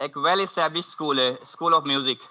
एक वेल एस्टैब्लिश स्कूल है, स्कूल ऑफ म्यूजिक।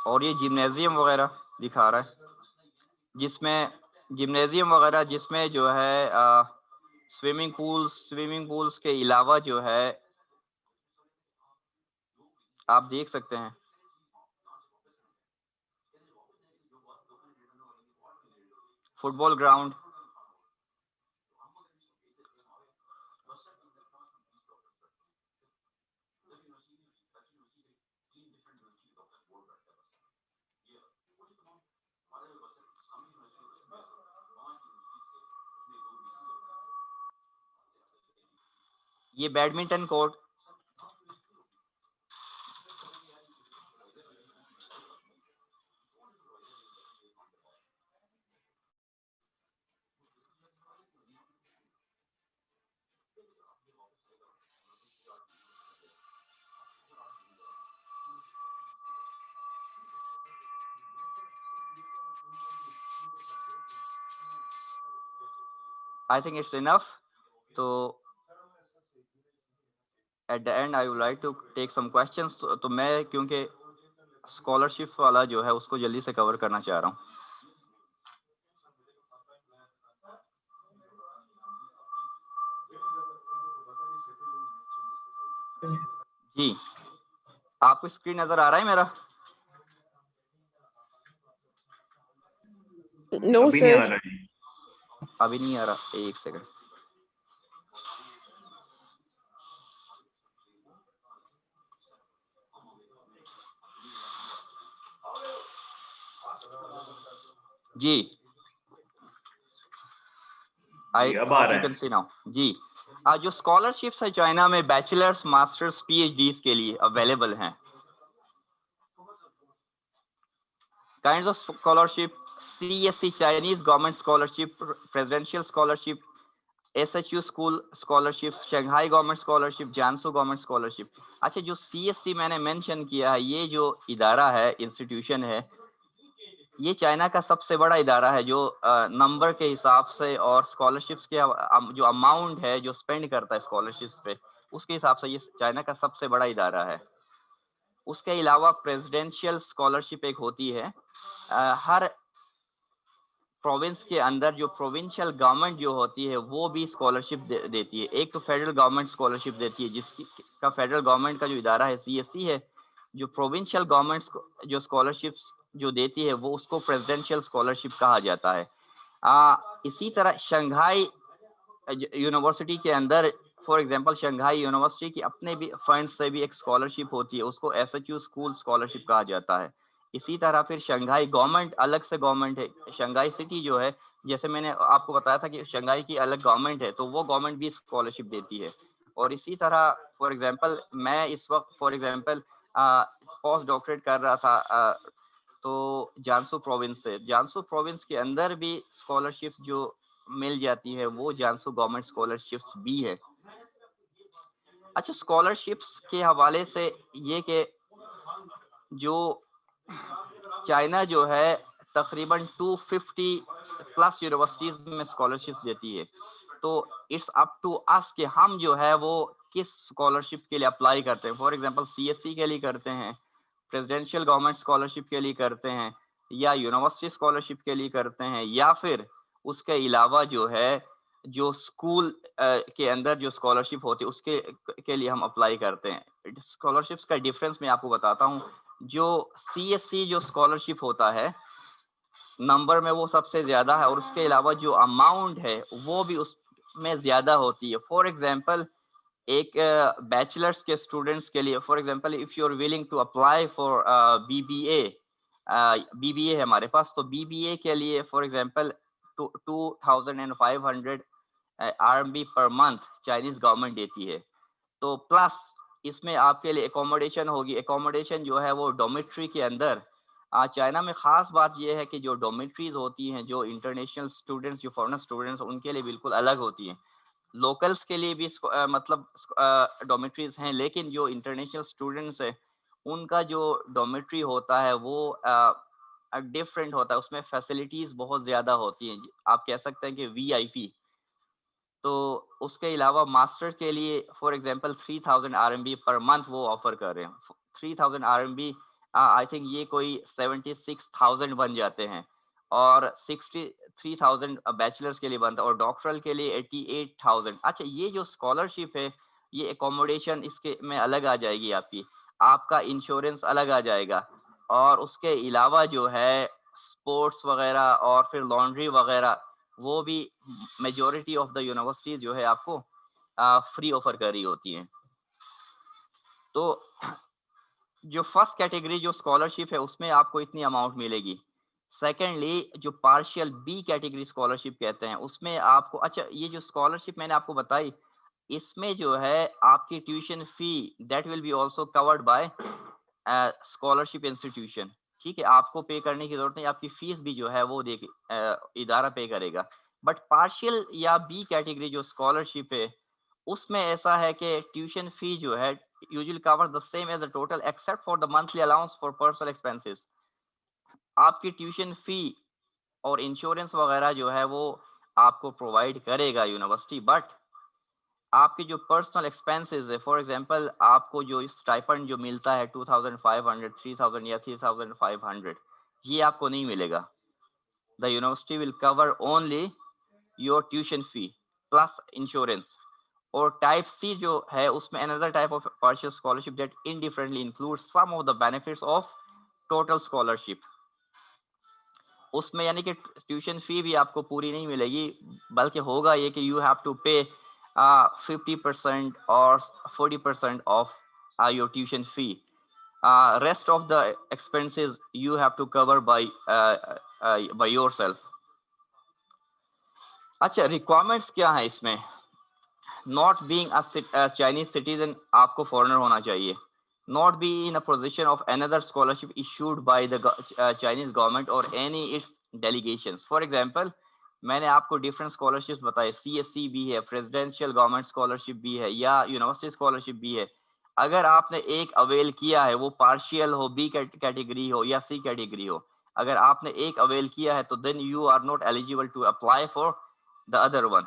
और ये जिम्नेजियम वगैरह दिखा रहा है, जिसमें जिम्नेजियम वगैरह जिसमें जो है स्विमिंग पूल्स के अलावा जो है आप देख सकते हैं फुटबॉल ग्राउंड। ये badminton court, I think it's enough. So at the end I would like to take some questions. तो मैं क्योंकि स्कॉलरशिप वाला जो है उसको जल्दी से कवर करना चाह रहा हूँ। जी, आपको स्क्रीन नजर आ रहा है मेरा? No, अभी नहीं आ sir. रहा जी। अभी नहीं आ रहा, एक सेकंड। जी, जी, अब आ hope रहा you है। can see now. जी, जो स्कॉलरशिप्स है चाइना में बैचलर्स, मास्टर्स, पीएचडीज के लिए अवेलेबल हैं। Kinds of scholarship: CSC Chinese Government Scholarship, Presidential Scholarship, SHU School Scholarships, Shanghai Government Scholarship, Jiangsu Government Scholarship। अच्छा, जो CSC मैंने मेंशन किया है, ये जो इदारा है, इंस्टीट्यूशन है, ये चाइना का सबसे बड़ा इदारा है जो नंबर के हिसाब से और स्कॉलरशिप्स के जो अमाउंट है जो स्पेंड करता है स्कॉलरशिप्स पे, उसके हिसाब से ये चाइना का सबसे बड़ा इदारा है। उसके अलावा प्रेसिडेंशियल स्कॉलरशिप एक होती है, हर प्रोविंस के अंदर जो प्रोविंशियल गवर्नमेंट जो होती है वो भी स्कॉलरशिप देती है। एक तो फेडरल गवर्नमेंट स्कॉलरशिप देती है, जिसकी का फेडरल गवर्नमेंट का जो इदारा है CSC है। जो प्रोविंशियल गवर्नमेंट जो स्कॉलरशिप्स जो देती है वो उसको प्रेसिडेंशियल स्कॉलरशिप कहा जाता है। इसी तरह शंघाई यूनिवर्सिटी के अंदर, फॉर एग्जांपल शंघाई यूनिवर्सिटी की अपने भी फंड से भी एक स्कॉलरशिप होती है, उसको SHU स्कूल स्कॉलरशिप कहा जाता है। इसी तरह फिर शंघाई गवर्नमेंट, अलग से गवर्नमेंट है, शंघाई सिटी जो है, जैसे मैंने आपको बताया था कि शंघाई की अलग गवर्नमेंट है, तो वो गवर्नमेंट भी स्कॉलरशिप देती है। और इसी तरह फॉर एग्जांपल मैं इस वक्त फॉर एग्जांपल पोस्ट डॉक्टरेट कर रहा था तो जानसू प्रोविंस से, जानसू प्रोविंस के अंदर भी स्कॉलरशिप जो मिल जाती है वो जानसू गवर्नमेंट स्कॉलरशिप्स भी है। अच्छा, स्कॉलरशिप्स के हवाले से ये कि जो चाइना जो है तकरीबन 250 प्लस यूनिवर्सिटीज में स्कॉलरशिप्स देती है, तो इट्स अप टू अस कि हम जो है वो किस स्कॉलरशिप के लिए अप्लाई करते हैं। फॉर एग्जांपल सीएससी के लिए करते हैं, प्रेसिडेंशियल गवर्नमेंट स्कॉलरशिप के लिए करते हैं, या यूनिवर्सिटी स्कॉलरशिप के लिए करते हैं, या फिर उसके अलावा जो है जो स्कूल के अंदर जो स्कॉलरशिप होती है उसके के लिए हम अप्लाई करते हैं। स्कॉलरशिप्स का डिफरेंस मैं आपको बताता हूँ। जो सीएससी जो स्कॉलरशिप होता है नंबर में वो सबसे ज्यादा है, और उसके अलावा जो अमाउंट है वो भी उसमें ज्यादा होती है। फॉर एग्जांपल एक बैचलर्स के स्टूडेंट्स के लिए, for example if you are willing to apply for BBA, BBA है हमारे पास, तो बीबीए के लिए for example 2500 RMB per month Chinese government देती है। तो प्लस इसमें आपके लिए एकोमोडेशन होगी। एकोमोडेशन जो है वो डोमेट्री के अंदर, चाइना में खास बात यह है कि जो डोमेट्रीज होती हैं, जो इंटरनेशनल स्टूडेंट्स, जो फॉरेन स्टूडेंट्स, उनके लिए बिल्कुल अलग होती हैं। लोकल्स के लिए भी मतलब डोमेट्रीज हैं, लेकिन जो इंटरनेशनल स्टूडेंट्स हैं उनका जो डोमेट्री होता है वो डिफरेंट होता है। उसमें फैसिलिटीज बहुत ज्यादा होती हैं, आप कह सकते हैं कि वीआईपी। तो उसके अलावा मास्टर के लिए for example 3000 RMB per month वो ऑफर कर रहे हैं। 3000 आरएमबी आई थिंक ये कोई 76,000 बन जाते हैं, और 63,000 बैचलर्स के लिए बनता है, और डॉक्टरल के लिए 88,000। अच्छा, ये जो स्कॉलरशिप है ये एकोमोडेशन इसके में अलग आ जाएगी आपकी, आपका इंश्योरेंस अलग आ जाएगा, और उसके अलावा जो है स्पोर्ट्स वगैरह और फिर लॉन्ड्री वगैरह वो भी मेजॉरिटी ऑफ द यूनिवर्सिटीज जो है आपको फ्री ऑफर कर रही होती हैं। तो जो फर्स्ट कैटेगरी जो स्कॉलरशिप है उसमें आपको इतनी अमाउंट मिलेगी। सेकेंडली जो पार्शियल बी कैटेगरी स्कॉलरशिप कहते हैं उसमें आपको, अच्छा ये जो स्कॉलरशिप मैंने आपको बताई इसमें जो है आपकी tuition fee that will be also covered by scholarship institution. ठीक है, आपको पे करने की जरूरत नहीं, आपकी फीस भी जो है वो इदारा पे करेगा। बट पार्शियल या बी कैटेगरी जो स्कॉलरशिप है उसमें ऐसा है कि ट्यूशन फी जो है usually cover the same as the total except for the monthly allowance for personal expenses. आपकी ट्यूशन फी और इंश्योरेंस वगैरह जो है वो आपको प्रोवाइड करेगा यूनिवर्सिटी, बट आपके जो पर्सनल एक्सपेंसेस है, फॉर एग्जांपल आपको जो स्टाइपेंड जो मिलता है 2500, 3000 या 3500, ये आपको नहीं मिलेगा। The university will cover only your tuition fee plus insurance. और टाइप सी जो है उसमें another type of partial scholarship that indifferently include some of the benefits of total scholarship. उसमें यानी कि ट्यूशन फी भी आपको पूरी नहीं मिलेगी, बल्कि होगा ये कि यू हैव टू पे 50% और 40% of your tuition fee. Rest of the expenses you have to cover by yourself. अच्छा, रिक्वायरमेंट्स क्या है इसमें? Not being a Chinese citizen, आपको फॉरेनर होना चाहिए। Not be in a position of another scholarship issued by the Chinese government और any its delegations. For example मैंने आपको डिफरेंट स्कॉलरशिप्स बताए, सीएससी भी है, प्रेसिडेंशियल गवर्नमेंट स्कॉलरशिप भी है, या यूनिवर्सिटी स्कॉलरशिप भी है। अगर आपने एक अवेल किया है, वो पार्शियल हो, बी कैटेगरी हो या सी कैटेगरी हो, अगर आपने एक अवेल किया है तो then you are not eligible to apply for the other one.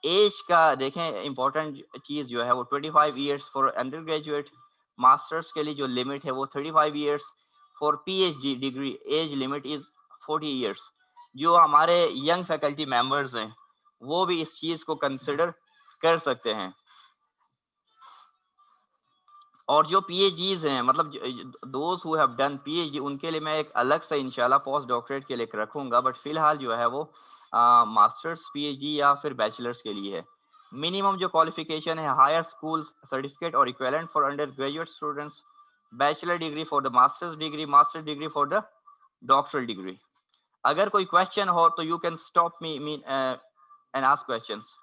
Age का देखें, इंपॉर्टेंट चीज जो है वो 25 years for undergraduate. Masters के लिए जो लिमिट है वो 35 years. For PhD degree age limit is 40 years. जो हमारे यंग फैकल्टी मेंबर्स हैं वो भी इस चीज को कंसिडर कर सकते हैं। और जो पीएचडीज हैं, मतलब those who have done PhD, उनके लिए मैं एक अलग से इंशाल्लाह पोस्ट डॉक्टरेट के लिए रखूंगा, बट फिलहाल जो है वो मास्टर्स, पीएचडी या फिर बैचलर्स के लिए है। मिनिमम जो क्वालिफिकेशन है, हायर स्कूल सर्टिफिकेट और equivalent for under graduate students, bachelor degree for the masters degree, master degree for the doctoral degree. अगर कोई क्वेश्चन हो तो you can stop me and ask questions.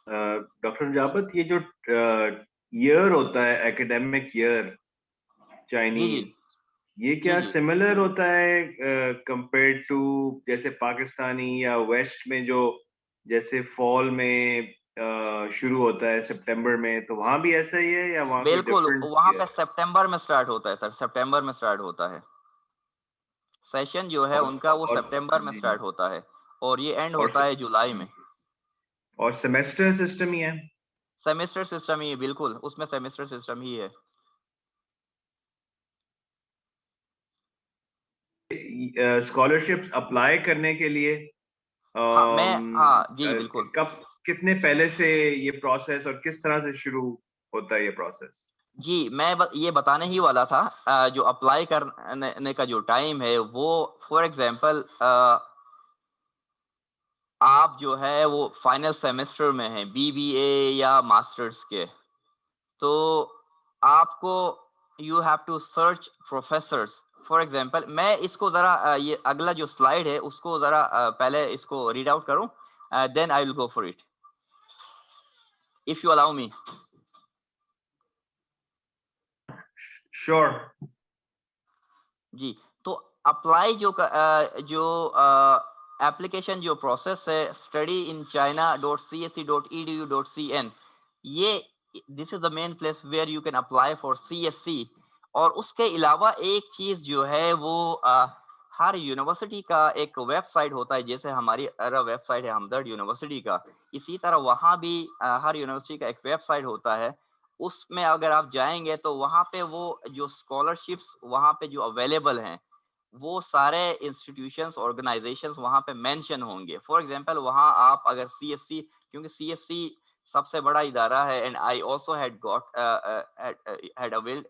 Doctor जाबत, ये जो ईयर होता है एकेडमिक ईयर जी चाइनीज, ये क्या जी सिमिलर होता है कंपेयर्ड टू जैसे पाकिस्तानी या वेस्ट में जो जैसे फॉल में शुरू होता है सितंबर में, तो वहां भी ऐसा ही है या वहां कोई बिल्कुल, डिफरेंट वहां है? पे सितंबर में स्टार्ट होता है सर, सितंबर में स्टार्ट होता है सेशन जो है उनका, वो और सितंबर में जी, स्टार्ट होता है और ये एंड और होता है जुलाई में। और सेमेस्टर सिस्टम ही है? सेमेस्टर सिस्टम ही है, बिल्कुल उसमें सेमेस्टर सिस्टम ही है। स्कॉलरशिप्स अप्लाई करने के लिए हाँ मैं, हाँ जी बिल्कुल कब, कितने पहले से ये प्रोसेस और किस तरह से शुरू होता है ये प्रोसेस? जी, मैं ये बताने ही वाला था। जो अप्लाई करने का जो टाइम है वो, फॉर एग्जांपल आप जो है वो फाइनल सेमेस्टर में है बीबीए या मास्टर्स के, तो आपको you have to search professors. For example मैं इसको जरा ये अगला जो स्लाइड है उसको जरा पहले इसको रीड आउट करूं, then I will go for it if you allow me. Sure. जी, तो अप्लाई जो एप्लीकेशन जो प्रोसेस है study in china.csc.edu.cn, ये this is the main place where you can apply for CSC। और उसके अलावा एक चीज जो है वो हर यूनिवर्सिटी का एक वेबसाइट होता है, जैसे हमारी वेबसाइट है हमदर्द यूनिवर्सिटी का, इसी तरह वहाँ भी हर यूनिवर्सिटी का एक वेबसाइट होता है। उसमें अगर आप जाएंगे तो वहाँ पे वो जो स्कॉलरशिप्स वहाँ पे जो अवेलेबल हैं वो सारे इंस्टीट्यूशंस ऑर्गेनाइजेशंस वहाँ पे मेंशन होंगे। फॉर एग्जांपल वहाँ आप अगर CSC, क्योंकि CSC सबसे बड़ा इदारा है and I also had got had avail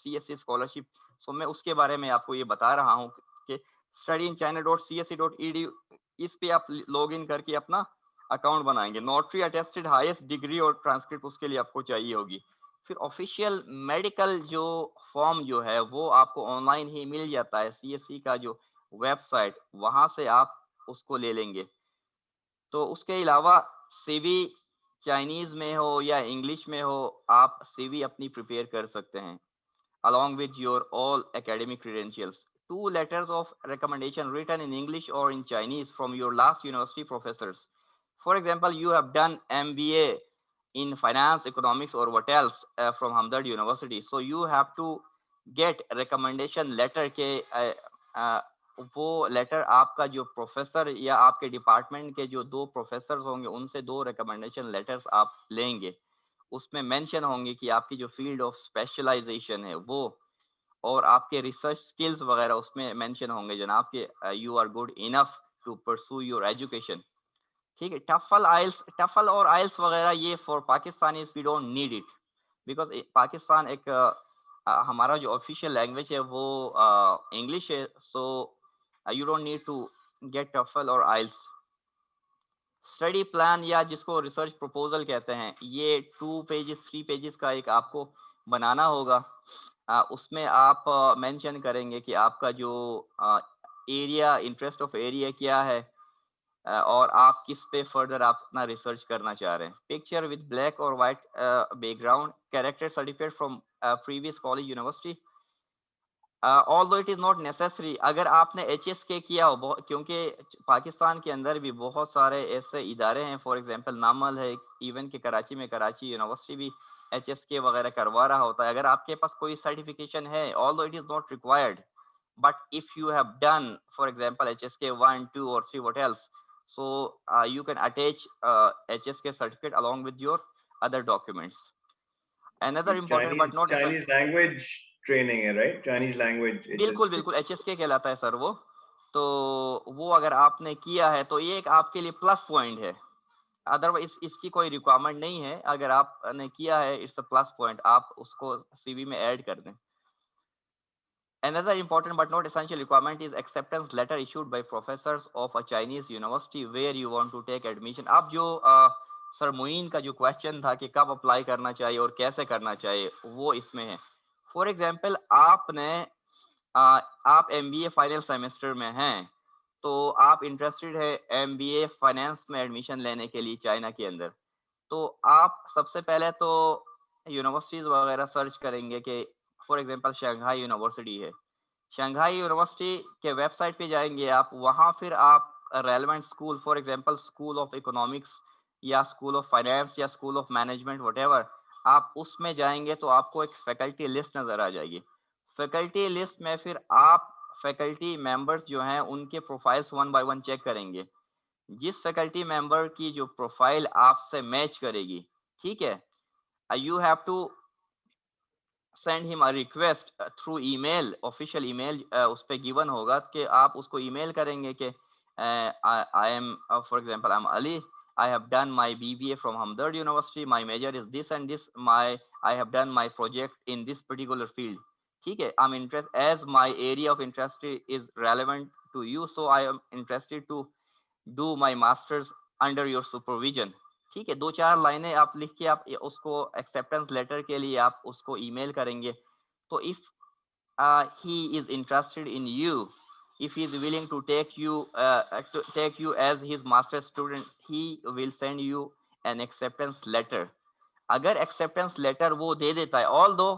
CSC scholarship, so मैं उसके बारे में आपको ये बता रहा हूँ कि studyinchina.csc.edu, इस पे आप लॉग इन करके अपना अकाउंट बनाएंगे। नोटरी अटेस्टेड हाईएस्ट डिग्री और ट्रांसक्रिप्ट उसके लिए आपको चाहिए होगी। फिर ऑफिशियल मेडिकल जो फॉर्म जो है वो आपको ऑनलाइन ही मिल जाता है, CSC का जो वेबसाइट वहां से आप उसको ले लेंगे। तो उसके अलावा CV चाइनीज में हो या इंग्लिश में हो, आप CV अपनी प्रिपेयर कर सकते हैं along with your all academic credentials. 2 letters of recommendation written in English or in Chinese from your last university professors. For example, you have done MBA in finance, economics, or what else from Hamdard University. So you have to get recommendation letter के uh, वो letter आपका जो professor या आपके department के जो 2 professor होंगे उनसे 2 रिकमेंडेशन लेटर्स आप लेंगे। उसमें मेंशन होंगे कि आपकी जो फील्ड ऑफ स्पेशलाइजेशन है वो, और आपके रिसर्च स्किल्स वगैरह उसमें मेंशन होंगे जनाब के you are good enough to pursue your education. ठीक है, टफल और आइल्स वगैरह ये for Pakistanis we don't need it, because Pakistan एक हमारा जो ऑफिशियल लैंग्वेज है वो इंग्लिश है, so you don't need to get TOEFL और आइल्स। स्टडी प्लान या जिसको रिसर्च प्रपोजल कहते हैं, ये 2 पेजेस 3 पेजेस का एक आपको बनाना होगा। उसमें आप मेंशन करेंगे कि आपका जो एरिया, इंटरेस्ट ऑफ एरिया क्या है, और आप किस पे फर्दर आप अपना रिसर्च करना चाह रहे हैं। पिक्चर विद ब्लैक और white background, character certificate from previous college university. Although it is not necessary अगर आपने HSK किया हो, क्योंकि पाकिस्तान के अंदर भी बहुत सारे ऐसे इदारे हैं, फॉर एग्जांपल नामल है, इवन के कराची में कराची यूनिवर्सिटी भी HSK वगैरह करवा रहा होता है। अगर आपके पास कोई सर्टिफिकेशन है, although it is not required, but if you have done for example HSK 1 2 or 3 what else, so you can attach HSK certificate along with your other documents. Another important but not Chinese language training है, right? Chinese language बिल्कुल बिल्कुल HSK कहलाता है sir वो। तो वो अगर आपने किया है तो ये एक आपके लिए प्लस पॉइंट है, अदरवाइज इसकी कोई रिक्वायरमेंट नहीं है। अगर आपने किया है इट्स अ प्लस पॉइंट, आप उसको CV में ऐड कर दें। Another important but not essential requirement is acceptance letter issued by professors of a Chinese university where you want to take admission. अब जो सर मोइन का जो क्वेश्चन था कि कब अप्लाई करना चाहिए और कैसे करना चाहिए, वो इसमें है। फॉर एग्जांपल आपने आप MBA फाइनल सेमेस्टर में हैं, तो आप इंटरेस्टेड है MBA फाइनेंस में एडमिशन लेने के लिए चाइना के अंदर, तो आप सबसे पहले तो यूनिवर्सिटीज वगैरह सर्च करेंगे कि फॉर एग्जांपल शंघाई यूनिवर्सिटी है, शंघाई यूनिवर्सिटी के वेबसाइट पे जाएंगे आप, वहाँ फिर आप relevant school, for example school of economics या स्कूल ऑफ फाइनेंस या स्कूल ऑफ मैनेजमेंट व्हाटएवर, आप उसमें जाएंगे तो आपको एक फैकल्टी लिस्ट नजर आ जाएगी। फैकल्टी लिस्ट में फिर आप फैकल्टी मेंबर्स जो हैं उनके प्रोफाइल्स 1 बाय 1 चेक करेंगे। जिस फैकल्टी मेंबर की जो प्रोफाइल आपसे मैच करेगी, ठीक है, you have to send him a request through email, official email उस पे given होगा कि आप उसको email करेंगे कि I am for example I'm Ali, I have done my BBA from Hamdard University, my major is this and this, I have done my project in this particular field, ठीक है, I'm interested as my area of interest is relevant to you, so I am interested to do my masters under your supervision, ठीक है। 2-4 लाइनें आप लिख के आप उसको एक्सेप्टेंस लेटर के लिए आप उसको ईमेल करेंगे। तो if he is interested in you, if he is willing to take you as his master student, he will send you an acceptance letter। अगर acceptance letter वो दे देता है, although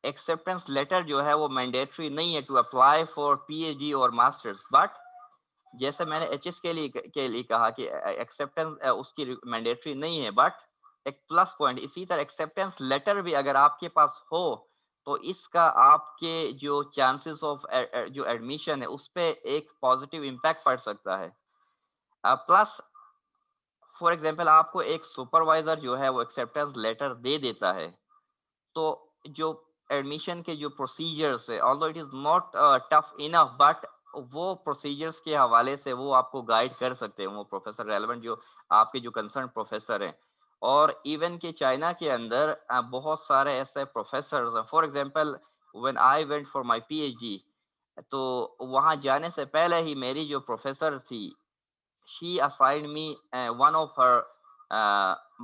acceptance letter जो है वो mandatory नहीं है to apply for PhD और masters, but जैसे मैंने एचएस के लिए कहा कि एक्सेप्टेंस उसकी मैंडेटरी नहीं है, बट एक प्लस पॉइंट, इसी तरह एक्सेप्टेंस लेटर भी अगर आपके पास हो तो इसका आपके जो चांसेस ऑफ जो एडमिशन है उस पे एक पॉजिटिव इम्पैक्ट पड़ सकता है। प्लस फॉर एग्जांपल आपको एक सुपरवाइजर जो है वो एक्सेप्टेंस लेटर दे देता है, तो जो एडमिशन के जो प्रोसीजर्स है, although it is not tough enough, but वो प्रोसीजर्स के हवाले से वो आपको गाइड कर सकते हैं, वो प्रोफेसर रेलेवेंट जो आपके जो कंसर्न प्रोफेसर हैं। और इवन के चाइना के अंदर बहुत सारे ऐसे प्रोफेसर हैं, for example when I went for my PhD, तो वहां जाने से पहले ही मेरी जो प्रोफेसर थी, she assigned me one of her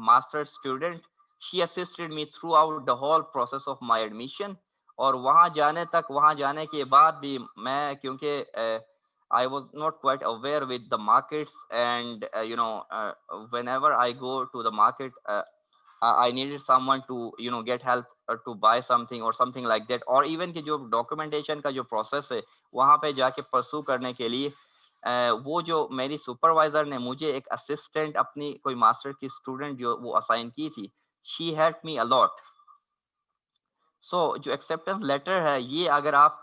master student, she assisted me throughout the whole process of my admission। और वहाँ जाने के बाद भी मैं, क्योंकि I was not quite aware with the markets and whenever I go to the market, I needed someone to get help to buy something or something like that, और even कि जो documentation का जो process है वहाँ पे जाके pursue करने के लिए वो जो मेरी सुपरवाइजर ने मुझे एक असिस्टेंट अपनी कोई मास्टर की स्टूडेंट जो वो असाइन की थी, शी हेल्प मी अलॉट। सो जो एक्सेप्टेंस लेटर है ये अगर आप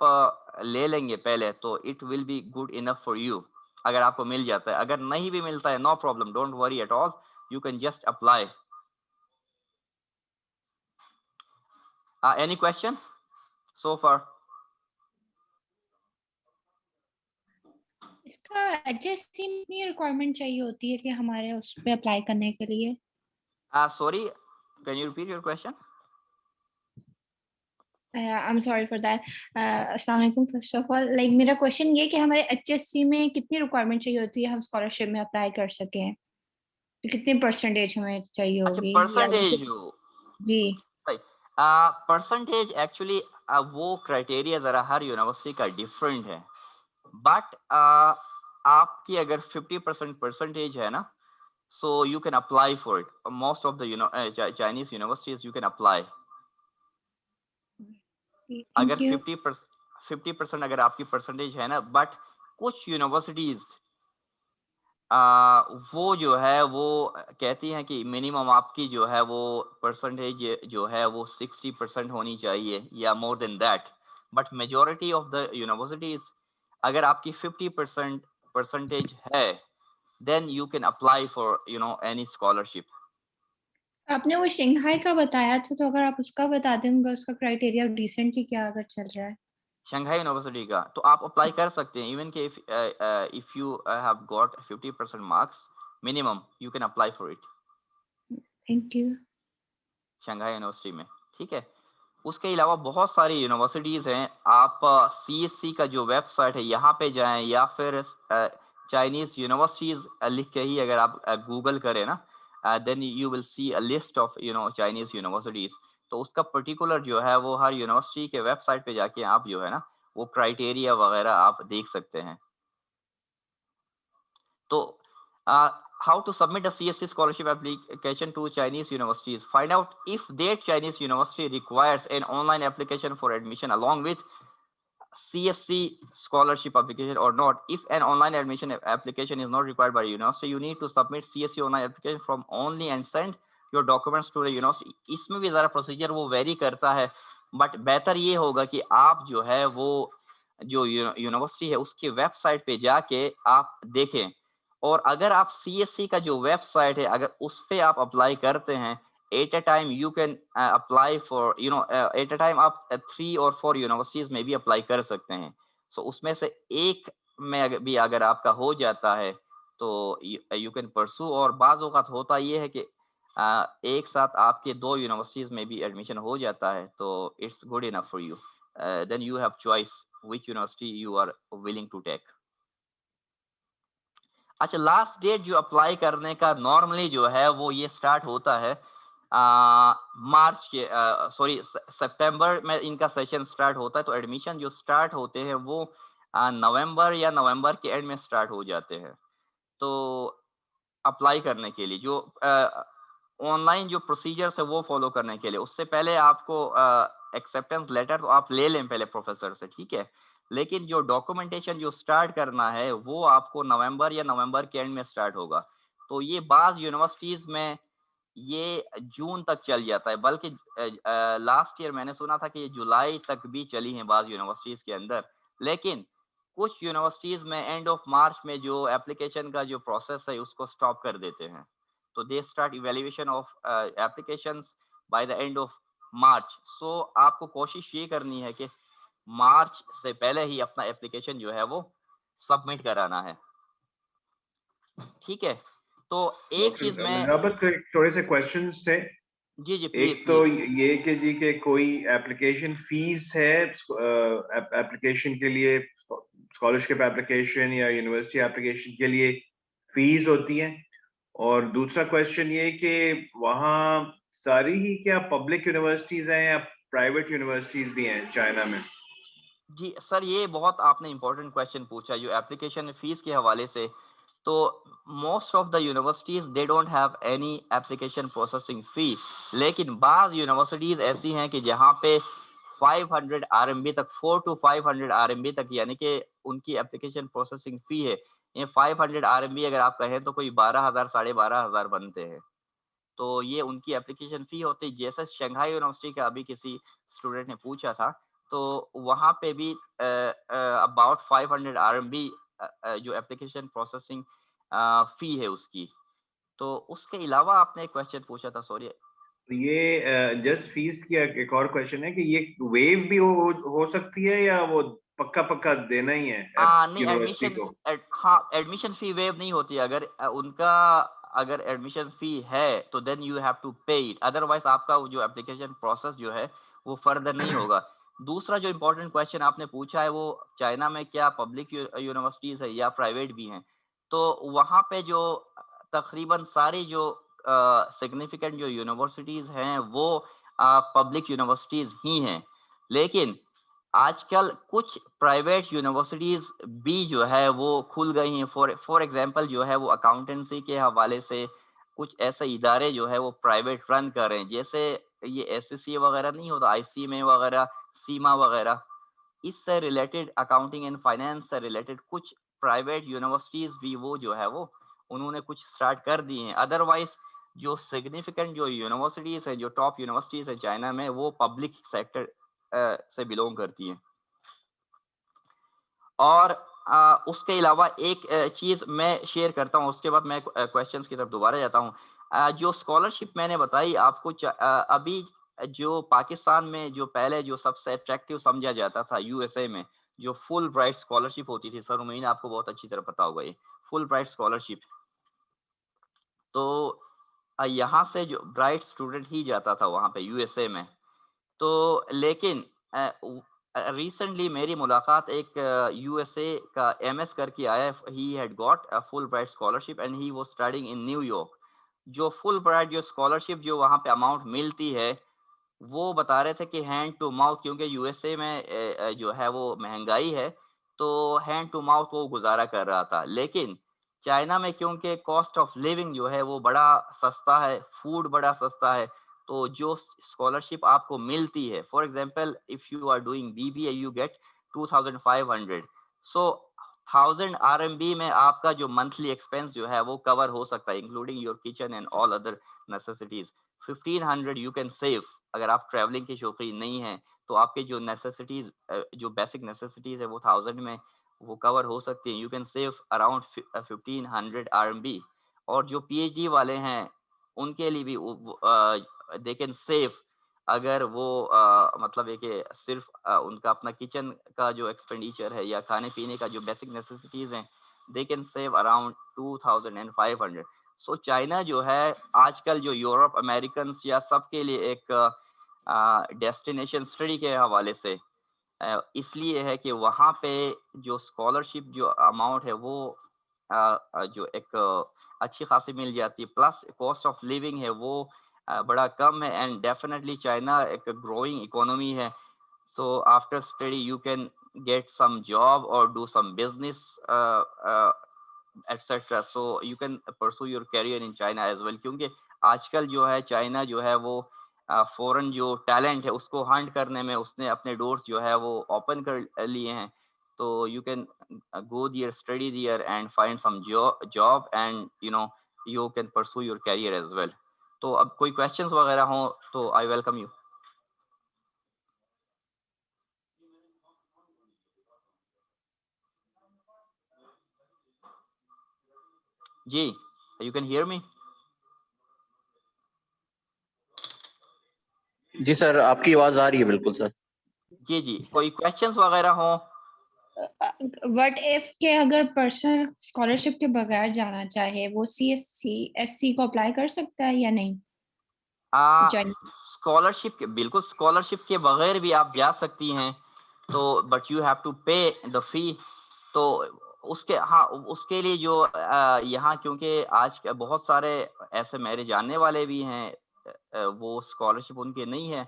ले लेंगे पहले तो it will be good enough for you. अगर आपको मिल जाता है, अगर नहीं भी मिलता है, no problem, don't worry at all, you can just apply. Any question so far? इसका एचएससी में रिक्वायरमेंट चाहिए होती है कि हमारे उस पे अप्लाई करने के लिए? Sorry, can you repeat your question? I'm sorry for that. अस्सलाम वालेकुम। फर्स्ट ऑफ ऑल लाइक मेरा क्वेश्चन ये कि हमारे एचएससी में कितनी रिक्वायरमेंट चाहिए होती है हम स्कॉलरशिप में अप्लाई कर सकें, कितनी परसेंटेज हमें चाहिए होगी? परसेंटेज जी सही। परसेंटेज एक्चुअली वो क्राइटेरिया जरा हर यूनिवर्सिटी का डिफरेंट है, बट आपकी अगर 50% परसेंटेज है ना, so you can apply for it. Most of the Chinese universities you can apply. अगर 50% अगर आपकी परसेंटेज है ना, बट कुछ यूनिवर्सिटीज वो जो है वो कहती हैं कि मिनिमम आपकी जो है वो परसेंटेज जो है वो 60% होनी चाहिए या more than that, but majority of the universities अगर आपकी 50% परसेंटेज है then you can apply for any scholarship। आपने वो शंघाई का बताया था, तो अगर आप उसका बता देंगे उसका क्राइटेरिया रिसेंटली क्या अगर चल रहा है? शंघाई यूनिवर्सिटी का तो आप अप्लाई कर सकते हैं, इवन के if you have got 50% marks minimum, you can apply for it. Thank you. Shanghai university में, ठीक है। उसके अलावा बहुत सारी यूनिवर्सिटीज हैं, आप सीएससी का जो वेबसाइट है यहाँ पे जाएं, या फिर चाइनीज यूनिवर्सिटीज लिख के ही अगर आप गूगल करें ना, then you will see a list of Chinese universities. तो उसका पर्टिकुलर जो है वो हर यूनिवर्सिटी के वेबसाइट पे जाके आप जो है ना वो क्राइटेरिया वगैरह आप देख सकते हैं। तो how to submit a CSC scholarship application to Chinese universities? Find out if their Chinese university requires an online application for admission along with CSC scholarship application or not. If an online admission application is not required by university, you need to submit CSC online application from only and send your documents to the university. इसमें भी ज़रा procedure वो very करता है, but बेहतर ये होगा कि आप जो है वो जो यूनिवर्सिटी है उसके वेबसाइट पे जाके आप देखें, और अगर आप CSC का जो वेबसाइट है अगर उस पे आप अप्लाई करते हैं, at a time you can apply for at a time आप 3 or 4 यूनिवर्सिटीज में भी अप्लाई कर सकते हैं. सो उसमें से एक में भी अगर आपका हो जाता है तो यू कैन परसू. और बाज़ औक़ात होता ये है कि एक साथ आपके 2 यूनिवर्सिटीज में भी एडमिशन हो जाता है, तो it's good enough for you. Then you have choice which university you are willing to take. अच्छा, लास्ट डेट जो अप्लाई करने का नॉर्मली जो है वो ये स्टार्ट होता है मार्च के सितंबर में इनका सेशन स्टार्ट होता है, तो एडमिशन जो स्टार्ट होते हैं वो नवंबर या नवंबर के एंड में स्टार्ट हो जाते हैं. तो अप्लाई करने के लिए जो ऑनलाइन जो प्रोसीजर्स है वो फॉलो करने के लिए उससे पहले आपको एक्सेप्टेंस लेटर तो आप ले लें पहले प्रोफेसर से, ठीक है, लेकिन जो डॉक्यूमेंटेशन जो स्टार्ट करना है वो आपको नवंबर या नवंबर के एंड में स्टार्ट होगा. तो ये बाज़ यूनिवर्सिटीज में ये जून तक चल जाता है, बल्कि लास्ट ईयर मैंने सुना था कि ये जुलाई तक भी चली हैं बाज़ यूनिवर्सिटीज के अंदर. लेकिन कुछ यूनिवर्सिटीज में एंड ऑफ मार्च में जो एप्लीकेशन का जो प्रोसेस है उसको स्टॉप कर देते हैं. तो they start evaluation of applications by the end of March. So आपको कोशिश ये करनी है कि मार्च से पहले ही अपना एप्लीकेशन जो है वो सबमिट कराना है, ठीक है. तो एक चीज में थोड़े से क्वेश्चंस थे. जी जी प्लीज. एक तो ये कि जी के कोई एप्लीकेशन फीस है एप्लीकेशन के लिए, स्कॉलरशिप एप्लीकेशन या यूनिवर्सिटी एप्लीकेशन के लिए फीस होती है. और दूसरा क्वेश्चन ये कि वहाँ सारी ही क्या पब्लिक यूनिवर्सिटीज हैं या प्राइवेट यूनिवर्सिटीज भी हैं चाइना में? जी सर, ये बहुत आपने इम्पोर्टेंट क्वेश्चन पूछा जो एप्लीकेशन फीस के हवाले से. तो most of the universities they don't have any application processing fee, लेकिन बाज़ यूनिवर्सिटीज ऐसी हैं कि जहाँ पे 500 RMB तक 4 to 500 RMB तक यानी कि उनकी एप्लीकेशन प्रोसेसिंग फी है. ये 500 RMB अगर आप कहें तो कोई 12,000 12,500 बनते हैं. तो ये उनकी एप्लीकेशन फी होती है. जैसे शंघाई यूनिवर्सिटी का अभी किसी स्टूडेंट ने पूछा था, तो वहाँ पे भी अबाउट 500 RMB जो एप्लीकेशन प्रोसेसिंग फी है उसकी. तो उसके अलावा आपने एक क्वेश्चन पूछा था, सॉरी. ये जस्ट फीस की एक और क्वेश्चन है कि ये वेव भी हो सकती है या वो पक्का देना ही है नहीं, यूनिवर्सिटी को? हाँ, एडमिशन फी वेव नहीं होती. अगर एडमिशन फी है तो देन यू हैव टू पे इट, अदरवाइज आपका जो एप्लीकेशन प्रोसेस जो है वो फर्दर नहीं होगा. दूसरा जो इम्पोर्टेंट क्वेश्चन आपने पूछा है वो चाइना में क्या पब्लिक यूनिवर्सिटीज है या प्राइवेट भी हैं. तो वहाँ पे जो तकरीबन सारी जो सिग्निफिकेंट जो यूनिवर्सिटीज हैं वो पब्लिक यूनिवर्सिटीज ही हैं. लेकिन आजकल कुछ प्राइवेट यूनिवर्सिटीज भी जो है वो खुल गई हैं. फॉर एग्जांपल जो है वो अकाउंटेंसी के हवाले से कुछ ऐसे इदारे जो है वो प्राइवेट रन कर रहे हैं. जैसे ये SCCA वगैरह नहीं होता, ICMA वगैरह, सीमा वगैरह, इससे रिलेटेड अकाउंटिंग एंड फाइनेंस से रिलेटेड कुछ प्राइवेट यूनिवर्सिटीज भी वो जो है वो उन्होंने कुछ स्टार्ट कर दी हैं. अदरवाइज जो सिग्निफिकेंट जो यूनिवर्सिटीज है, जो टॉप यूनिवर्सिटीज है चाइना में, वो पब्लिक सेक्टर से बिलोंग करती हैं. और उसके अलावा एक चीज मैं शेयर करता हूँ, उसके बाद मैं क्वेश्चंस की तरफ दोबारा जाता हूँ. जो स्कॉलरशिप मैंने बताई आपको, अभी जो पाकिस्तान में जो पहले जो सबसे अट्रैक्टिव समझा जाता था USA में, जो फुल ब्राइट स्कॉलरशिप होती थी, सर उम्मीद आपको बहुत अच्छी तरह पता होगा, ये फुल ब्राइट स्कॉलरशिप. तो यहाँ से जो ब्राइट स्टूडेंट ही जाता था वहाँ पे USA में. तो लेकिन रिसेंटली मेरी मुलाकात एक USA का MS करके आया. He had got a full bright scholarship and he was studying in New York. जो फुल ब्राइट जो स्कॉलरशिप जो वहाँ पे अमाउंट मिलती है वो बता रहे थे कि हैंड टू माउथ, क्योंकि USA में जो है वो महंगाई है, तो हैंड टू माउथ वो गुजारा कर रहा था. लेकिन चाइना में क्योंकि कॉस्ट ऑफ लिविंग जो है वो बड़ा सस्ता है, फूड बड़ा सस्ता है, तो जो स्कॉलरशिप आपको मिलती है, for example if you are doing BBA you get 2500. So 1000 RMB में आपका जो मंथली एक्सपेंस जो है वो कवर हो सकता है, including your kitchen and all other necessities. 1500 you can save. अगर आप ट्रैवलिंग के शौकीन नहीं है तो आपके जो नेसेसिटीज, जो बेसिक नेसेसिटीज है वो 1000 में वो कवर हो सकती है. You can save around 1500 RMB. और जो PhD वाले हैं उनके लिए भी दे कैन सेव, अगर वो मतलब है कि सिर्फ उनका अपना किचन का जो एक्सपेंडिचर है या खाने पीने का जो बेसिक नेसेसिटीज हैं, they can save around 2500. So China जो है आजकल जो यूरोप अमेरिकन या सबके लिए एक डेस्टिनेशन स्टडी के हवाले से इसलिए है कि वहाँ पे जो स्कॉलरशिप जो अमाउंट है वो जो एक अच्छी खासी मिल जाती है, प्लस कॉस्ट ऑफ लिविंग है वो बड़ा कम है. एंड डेफिनेटली चाइना एक ग्रोइंग इकोनॉमी है. So after study you can get some job और do some business etc. So you can pursue your career in China as well. क्योंकि आजकल जो है चाइना जो है वो फॉरेन जो टैलेंट है उसको हंट करने में उसने अपने डोर्स जो है वो ओपन कर लिए हैं. तो you can go there, study there and find some job and you can pursue your career as well. तो अब कोई क्वेश्चंस वगैरह हो तो आई वेलकम यू. जी, यू कैन हियर मी? जी सर, आपकी आवाज आ रही है बिल्कुल सर. जी जी, कोई क्वेश्चंस वगैरह हो? व्हाट इफ के अगर पर्सन स्कॉलरशिप के बगैर जाना चाहे वो CSC SC को अप्लाई कर सकता है या नहीं? स्कॉलरशिप के बिल्कुल, स्कॉलरशिप के बगैर भी आप जा सकती हैं. तो बट यू हैव टू पे द फी. तो उसके लिए जो यहाँ क्योंकि आज बहुत सारे ऐसे मेरे जानने वाले भी हैं वो स्कॉलरशिप उनके नहीं है,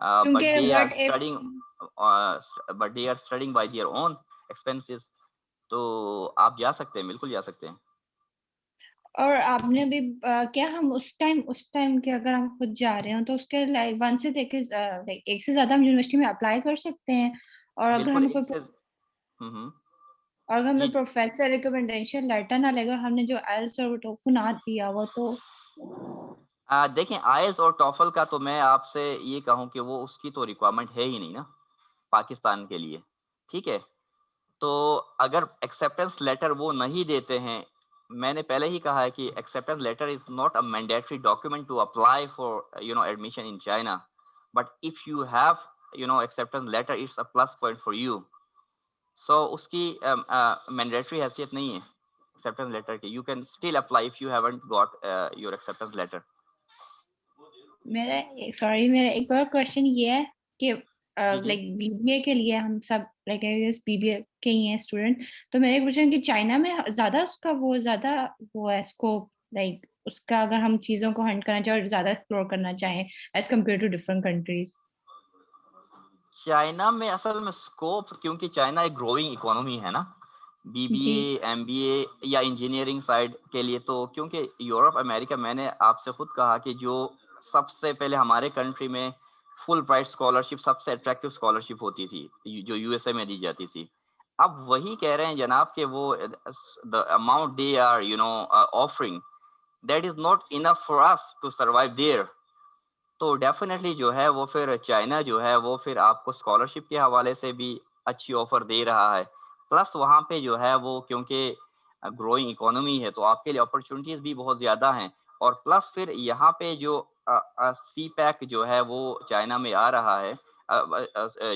but they are studying by their own expenses. तो आप जा सकते हैं, बिल्कुल जा सकते हैं. और आपने भी क्या हम उस टाइम के अगर हम खुद जा रहे हो तो उसके लाइक 1 से लेके एक से ज्यादा हम यूनिवर्सिटी में अप्लाई कर सकते हैं? और अगर हमें और अगर हमें प्रोफेसर रिकमेंडेशन लेटर ना लेकर हमने जो आइल्स और टोफल ना दिया वो तो देखें, आइल्स और टॉफल का तो मैं आपसे ये कहूँ कि वो उसकी तो रिक्वायरमेंट है ही नहीं ना पाकिस्तान के लिए. ठीक है, तो अगर एक्सेप्टेंस लेटर वो नहीं देते हैं, मैंने पहले ही कहा है कि acceptance letter is not a mandatory document to apply for admission in China. But if you have acceptance letter, it's a plus point for you. So उसकी मैंडेटरी हैसियत नहीं है एक्सेप्टेंस लेटर की. You can still apply if you haven't got your acceptance letter. मेरा एक और question ये है कि लाइक BBA के लिए हम सब लाइक BBA के ही हैं स्टूडेंट, तो मेरा एक क्वेश्चन कि चाइना में ज्यादा वो है स्कोप, लाइक उसका अगर हम चीजों को हंट करना चाहें और ज्यादा एक्सप्लोर करना चाहें as compare to different countries. China में असल में स्कोप, क्योंकि चाइना एक ग्रोइंग इकोनॉमी है ना, BBA MBA या इंजीनियरिंग साइड के लिए. तो क्योंकि यूरोप अमेरिका, मैंने आपसे खुद कहा कि जो सबसे पहले हमारे कंट्री में फुल प्राइस स्कॉलरशिप सबसे अट्रैक्टिव स्कॉलरशिप होती थी जो USA में दी जाती थी. अब वही कह रहे हैं जनाब कि वो the amount they are offering, that is not enough for us to survive there. तो डेफिनेटली जो है वो फिर चाइना जो है वो फिर आपको स्कॉलरशिप के हवाले से भी अच्छी ऑफर दे रहा है. प्लस वहाँ पे जो है वो क्योंकि ग्रोइंग इकोनॉमी है तो आपके लिए अपॉर्चुनिटीज भी बहुत ज़्यादा हैं. और प्लस फिर यहाँ पे जो CPAC जो है वो चाइना में आ रहा है,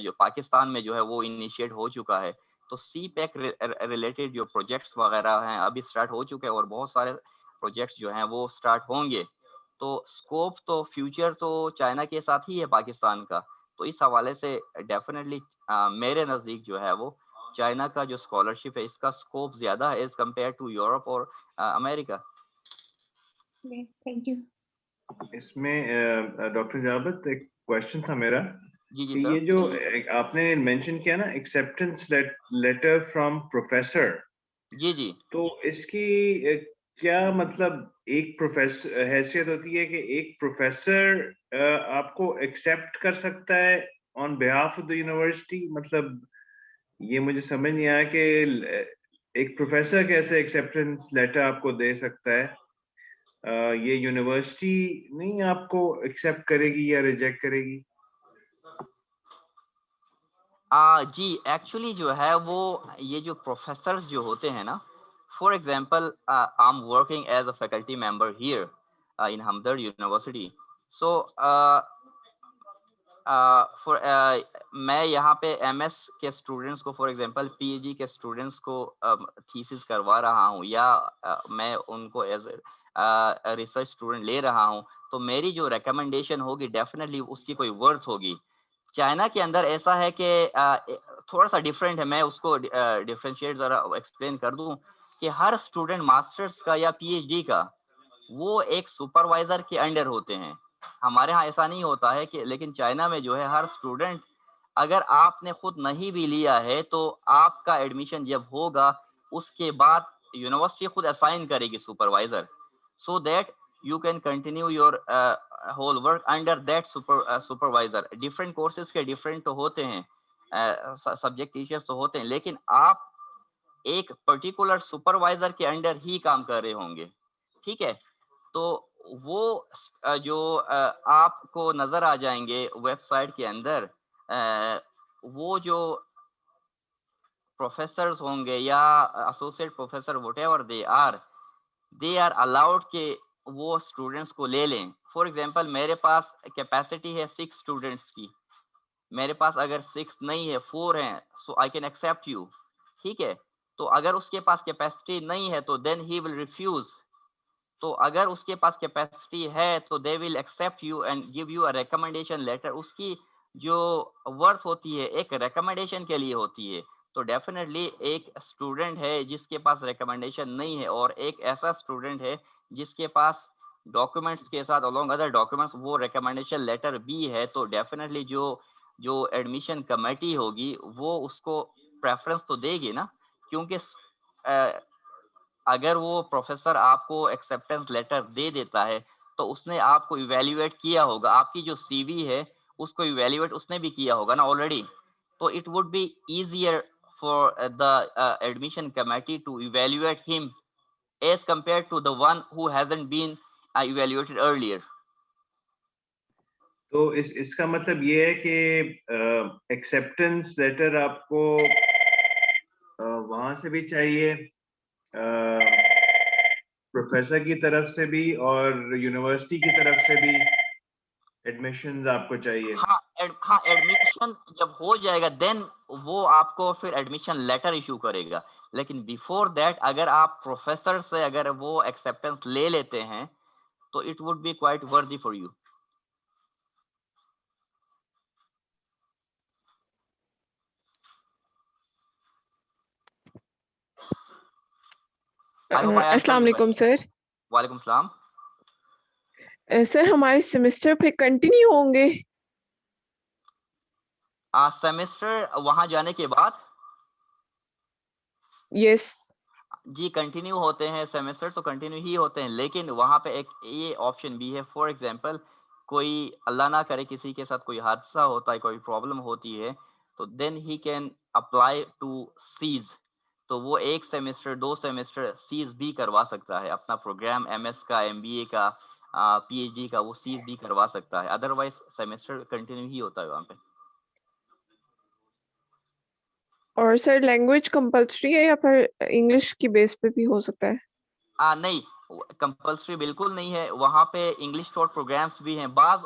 जो पाकिस्तान में जो है वो इनिशिएट हो चुका है. तो CPAC रिलेटेड जो प्रोजेक्ट्स वगैरह हैं अभी स्टार्ट हो चुके हैं और बहुत सारे प्रोजेक्ट्स जो हैं वो स्टार्ट होंगे. तो स्कोप तो फ्यूचर तो चाइना के साथ ही है पाकिस्तान का. तो इस हवाले से डेफिनेटली मेरे नज़दीक जो है वो चाइना का जो स्कॉलरशिप है इसका स्कोप ज़्यादा है एज कम्पेयर टू यूरोप और अमेरिका. Thank you. इसमें डॉक्टर जाबत एक क्वेश्चन था मेरा. जी जी कि सर. ये जो आपने मेंशन किया ना एक्सेप्टेंस लेटर फ्रॉम प्रोफेसर, जी जी, तो इसकी क्या मतलब एक प्रोफेसर हैसियत होती है कि एक प्रोफेसर आपको एक्सेप्ट कर सकता है on behalf of the university? मतलब ये मुझे समझ नहीं आया कि एक प्रोफेसर कैसे एक्सेप्टेंस लेटर आपको दे सकता है, ये यूनिवर्सिटी नहीं आपको एक्सेप्ट करेगी या रिजेक्ट करेगी? जी एक्चुअली जो है वो ये जो प्रोफेसर्स जो होते हैं ना, for example I am working as a faculty member here in Hamdard university. So for मैं यहाँ पे एमएस के स्टूडेंट्स को, फॉर एग्जांपल पीएचडी के स्टूडेंट्स को थीसिस करवा रहा हूँ, या मैं उनको एज रिसर्च स्टूडेंट ले रहा हूँ, तो मेरी जो रिकमेंडेशन होगी डेफिनेटली उसकी कोई वर्थ होगी। चाइना के अंदर ऐसा है कि थोड़ा सा डिफरेंट है, मैं उसको डिफरेंशिएट जरा एक्सप्लेन कर दूं कि हर स्टूडेंट मास्टर्स का या पीएचडी का वो एक सुपरवाइजर के अंडर होते हैं। हमारे यहाँ ऐसा नहीं होता है कि, लेकिन चाइना में जो है हर स्टूडेंट, अगर आपने खुद नहीं भी लिया है तो आपका एडमिशन जब होगा उसके बाद यूनिवर्सिटी खुद असाइन करेगी supervisor, so that you can continue your whole work under that supervisor। different courses के different तो होते हैं, subject teachers तो होते हैं, लेकिन आप एक particular supervisor के अंडर ही काम कर रहे होंगे, ठीक है। तो वो जो आपको नजर आ जाएंगे वेबसाइट के अंदर, वो जो प्रोफेसर्स होंगे या associate professor whatever they are allowed के वो स्टूडेंट्स को ले लें। फॉर एग्जांपल मेरे पास कैपेसिटी है 6 स्टूडेंट्स की, मेरे पास अगर 6 नहीं है 4 हैं, सो आई कैन एक्सेप्ट यू, ठीक है। तो अगर उसके पास कैपेसिटी नहीं है तो देन ही विल रिफ्यूज। तो अगर उसके पास कैपेसिटी है तो they will accept you and give you a recommendation letter. उसकी जो वर्थ होती है एक रिकमेंडेशन के लिए होती है। तो डेफिनेटली एक स्टूडेंट है जिसके पास रिकमेंडेशन नहीं है और एक ऐसा स्टूडेंट है जिसके पास डॉक्यूमेंट्स के साथ अलोंग अदर डॉक्यूमेंट्स वो रिकमेंडेशन लेटर भी है, तो डेफिनेटली जो जो एडमिशन कमेटी होगी वो उसको प्रेफरेंस तो देगी ना, क्योंकि अगर वो प्रोफेसर आपको एक्सेप्टेंस लेटर दे देता है तो उसने आपको इवैल्यूएट किया होगा, आपकी जो सीवी है उसको इवैल्यूएट उसने भी किया होगा ना ऑलरेडी। तो it would be easier for the admission committee to evaluate him as compared to the one who hasn't been evaluated earlier। तो इसका मतलब ये है कि एक्सेप्टेंस लेटर आपको वहां से भी चाहिए, प्रोफेसर की तरफ से भी और यूनिवर्सिटी की तरफ से भी एडमिशंस आपको चाहिए। हाँ एडमिशन जब हो जाएगा देन वो आपको फिर एडमिशन लेटर इशू करेगा, लेकिन बिफोर दैट अगर आप प्रोफेसर से अगर वो एक्सेप्टेंस ले लेते हैं तो इट वुड बी क्वाइट वर्दी फॉर यू। अस्सलाम वालेकुम सर। वालेकुम सलाम। सर हमारे सेमेस्टर फिर कंटिन्यू होंगे? सेमेस्टर वहां जाने के बाद यस। जी कंटिन्यू होते हैं, सेमेस्टर तो कंटिन्यू ही होते हैं, लेकिन वहां पे एक ये ऑप्शन भी है, फॉर एग्जांपल कोई अल्लाह ना करे किसी के साथ कोई हादसा होता है, कोई प्रॉब्लम होती है, तो then he can apply to these. तो वो एक सेमेस्टर 2 सेमेस्टर सीज भी करवा सकता है अपना प्रोग्राम, एमएस का, एमबीए का, पीएचडी का, वो सीज भी करवा सकता है। अदरवाइज सेमेस्टर कंटिन्यू ही होता है वहां पे। और सर लैंग्वेज कंपल्सरी है या फिर इंग्लिश की बेस पे भी हो सकता है? नहीं कंपल्सरी बिल्कुल नहीं है, वहाँ पे इंग्लिश टॉट प्रोग्राम्स भी हैं। बाज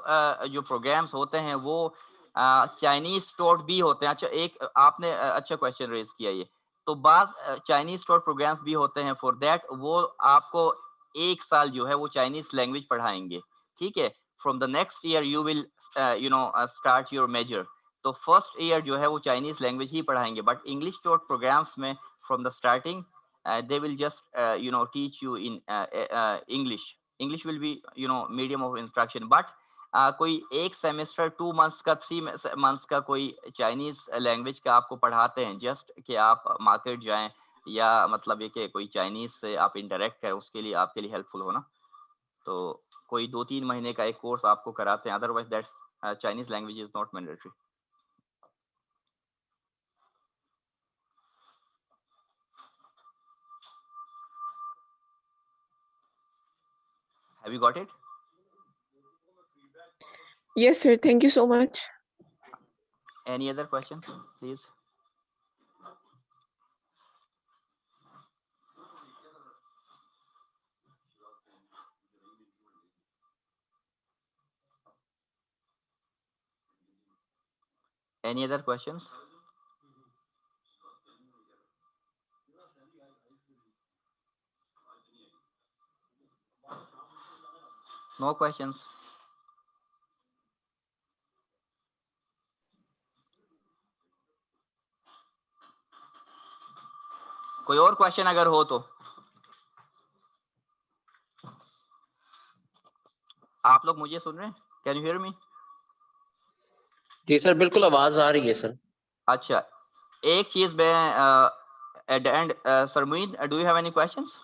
जो प्रोग्राम्स होते हैं वो चाइनीज टॉट भी होते हैं। अच्छा एक आपने अच्छा क्वेश्चन रेज किया ये, तो बाज चाइनीज टॉट प्रोग्राम्स भी होते हैं। फॉर दैट वो आपको 1 साल जो है वो चाइनीज लैंग्वेज पढ़ाएंगे, ठीक है। From the next year you will start your major. तो फर्स्ट ईयर जो है वो चाइनीज लैंग्वेज ही पढ़ाएंगे, बट इंग्लिश टॉट प्रोग्राम्स में from the starting they will just teach you in English will be medium of instruction, but कोई एक semester 2 months का 3 मंथ्स का कोई चाइनीज लैंग्वेज का आपको पढ़ाते हैं जस्ट कि आप मार्केट जाएं, या मतलब ये कि कोई चाइनीज से आप इंटरेक्ट करें, उसके लिए आपके लिए हेल्पफुल हो ना। तो कोई 2-3 महीने का एक कोर्स आपको कराते हैं, otherwise that's Chinese language is not mandatory. Have you got it? Yes, sir. Thank you so much. Any other questions, please? Any other questions? No questions. कोई और क्वेश्चन अगर हो तो आप लोग मुझे सुन रहे हैं? Can you hear me? जी सर, बिल्कुल आवाज आ रही है सर। अच्छा, एक चीज मैं एट द एंड, सरमुईन, do you have any questions?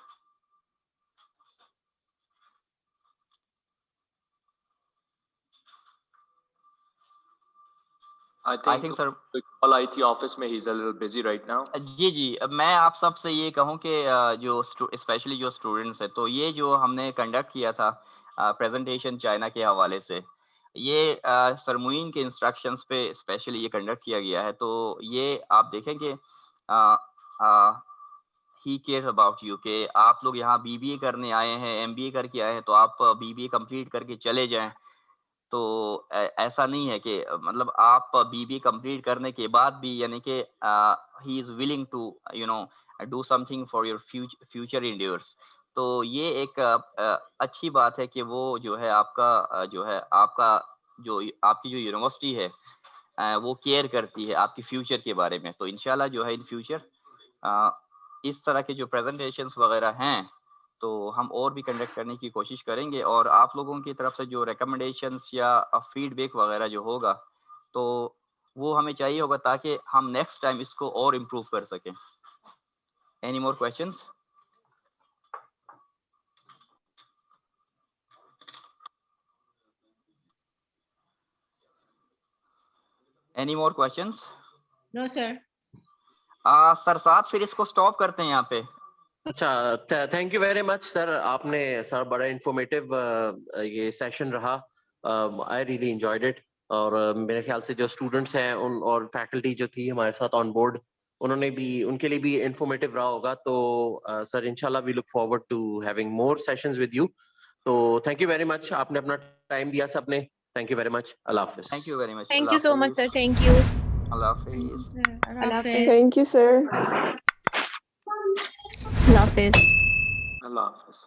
I think sir, the call IT office में he's a little busy right now. जी जी, अब मैं आप सबसे ये कहूँ कि जो स्पेशली जो स्टूडेंट्स है, तो ये जो हमने कंडक्ट किया था प्रेजेंटेशन चाइना के हवाले से, ये सरमुईन के इंस्ट्रक्शंस पे स्पेशली ये कंडक्ट किया गया है। तो ये आप देखें कि ही केयर्स अबाउट यू, कि आप लोग यहाँ बीबीए करने आए हैं, एमबीए करके आए हैं, तो आप बीबीए कंप्लीट करके चले जाएं। तो ऐसा नहीं है कि मतलब आप बीबीए कंप्लीट करने के बाद भी यानी कि he is willing to you know do something for your future endures. तो ये एक अच्छी बात है कि वो जो है आपका जो है आपकी जो यूनिवर्सिटी है वो केयर करती है आपकी फ्यूचर के बारे में। तो इंशाल्लाह जो है इन फ्यूचर इस तरह के जो प्रेजेंटेशंस वगैरह हैं तो हम और भी कंडक्ट करने की कोशिश करेंगे, और आप लोगों की तरफ से जो रिकमेंडेशंस या फीडबैक वगैरह जो होगा तो वो हमें चाहिए होगा ताकि हम नेक्स्ट टाइम इसको और इम्प्रूव कर सकें। Any more questions? Any more questions? No sir. Sir साथ फिर इसको स्टॉप करते हैं यहाँ पे। अच्छा, thank you very much sir. आपने सर बड़ा इंफॉर्मेटिव ये सेशन रहा। I really enjoyed it. और मेरे ख्याल से जो स्टूडेंट्स हैं उन और फैकल्टी जो थी हमारे साथ ऑन बोर्ड, उनके लिए भी इंफॉर्मेटिव रहा होगा। तो सर इंशाल्लाह we look forward to having more sessions with you. तो थैंक यू वेरी मच, आपने अपना टाइम दिया सबने। Thank you very much. अल्लाह हाफिज। Thank you very much. Thank you so much, sir. Thank you. अल्लाह हाफिज। अल्लाह हाफिज। Thank you, sir. अल्लाह हाफिज। Allah Hafiz.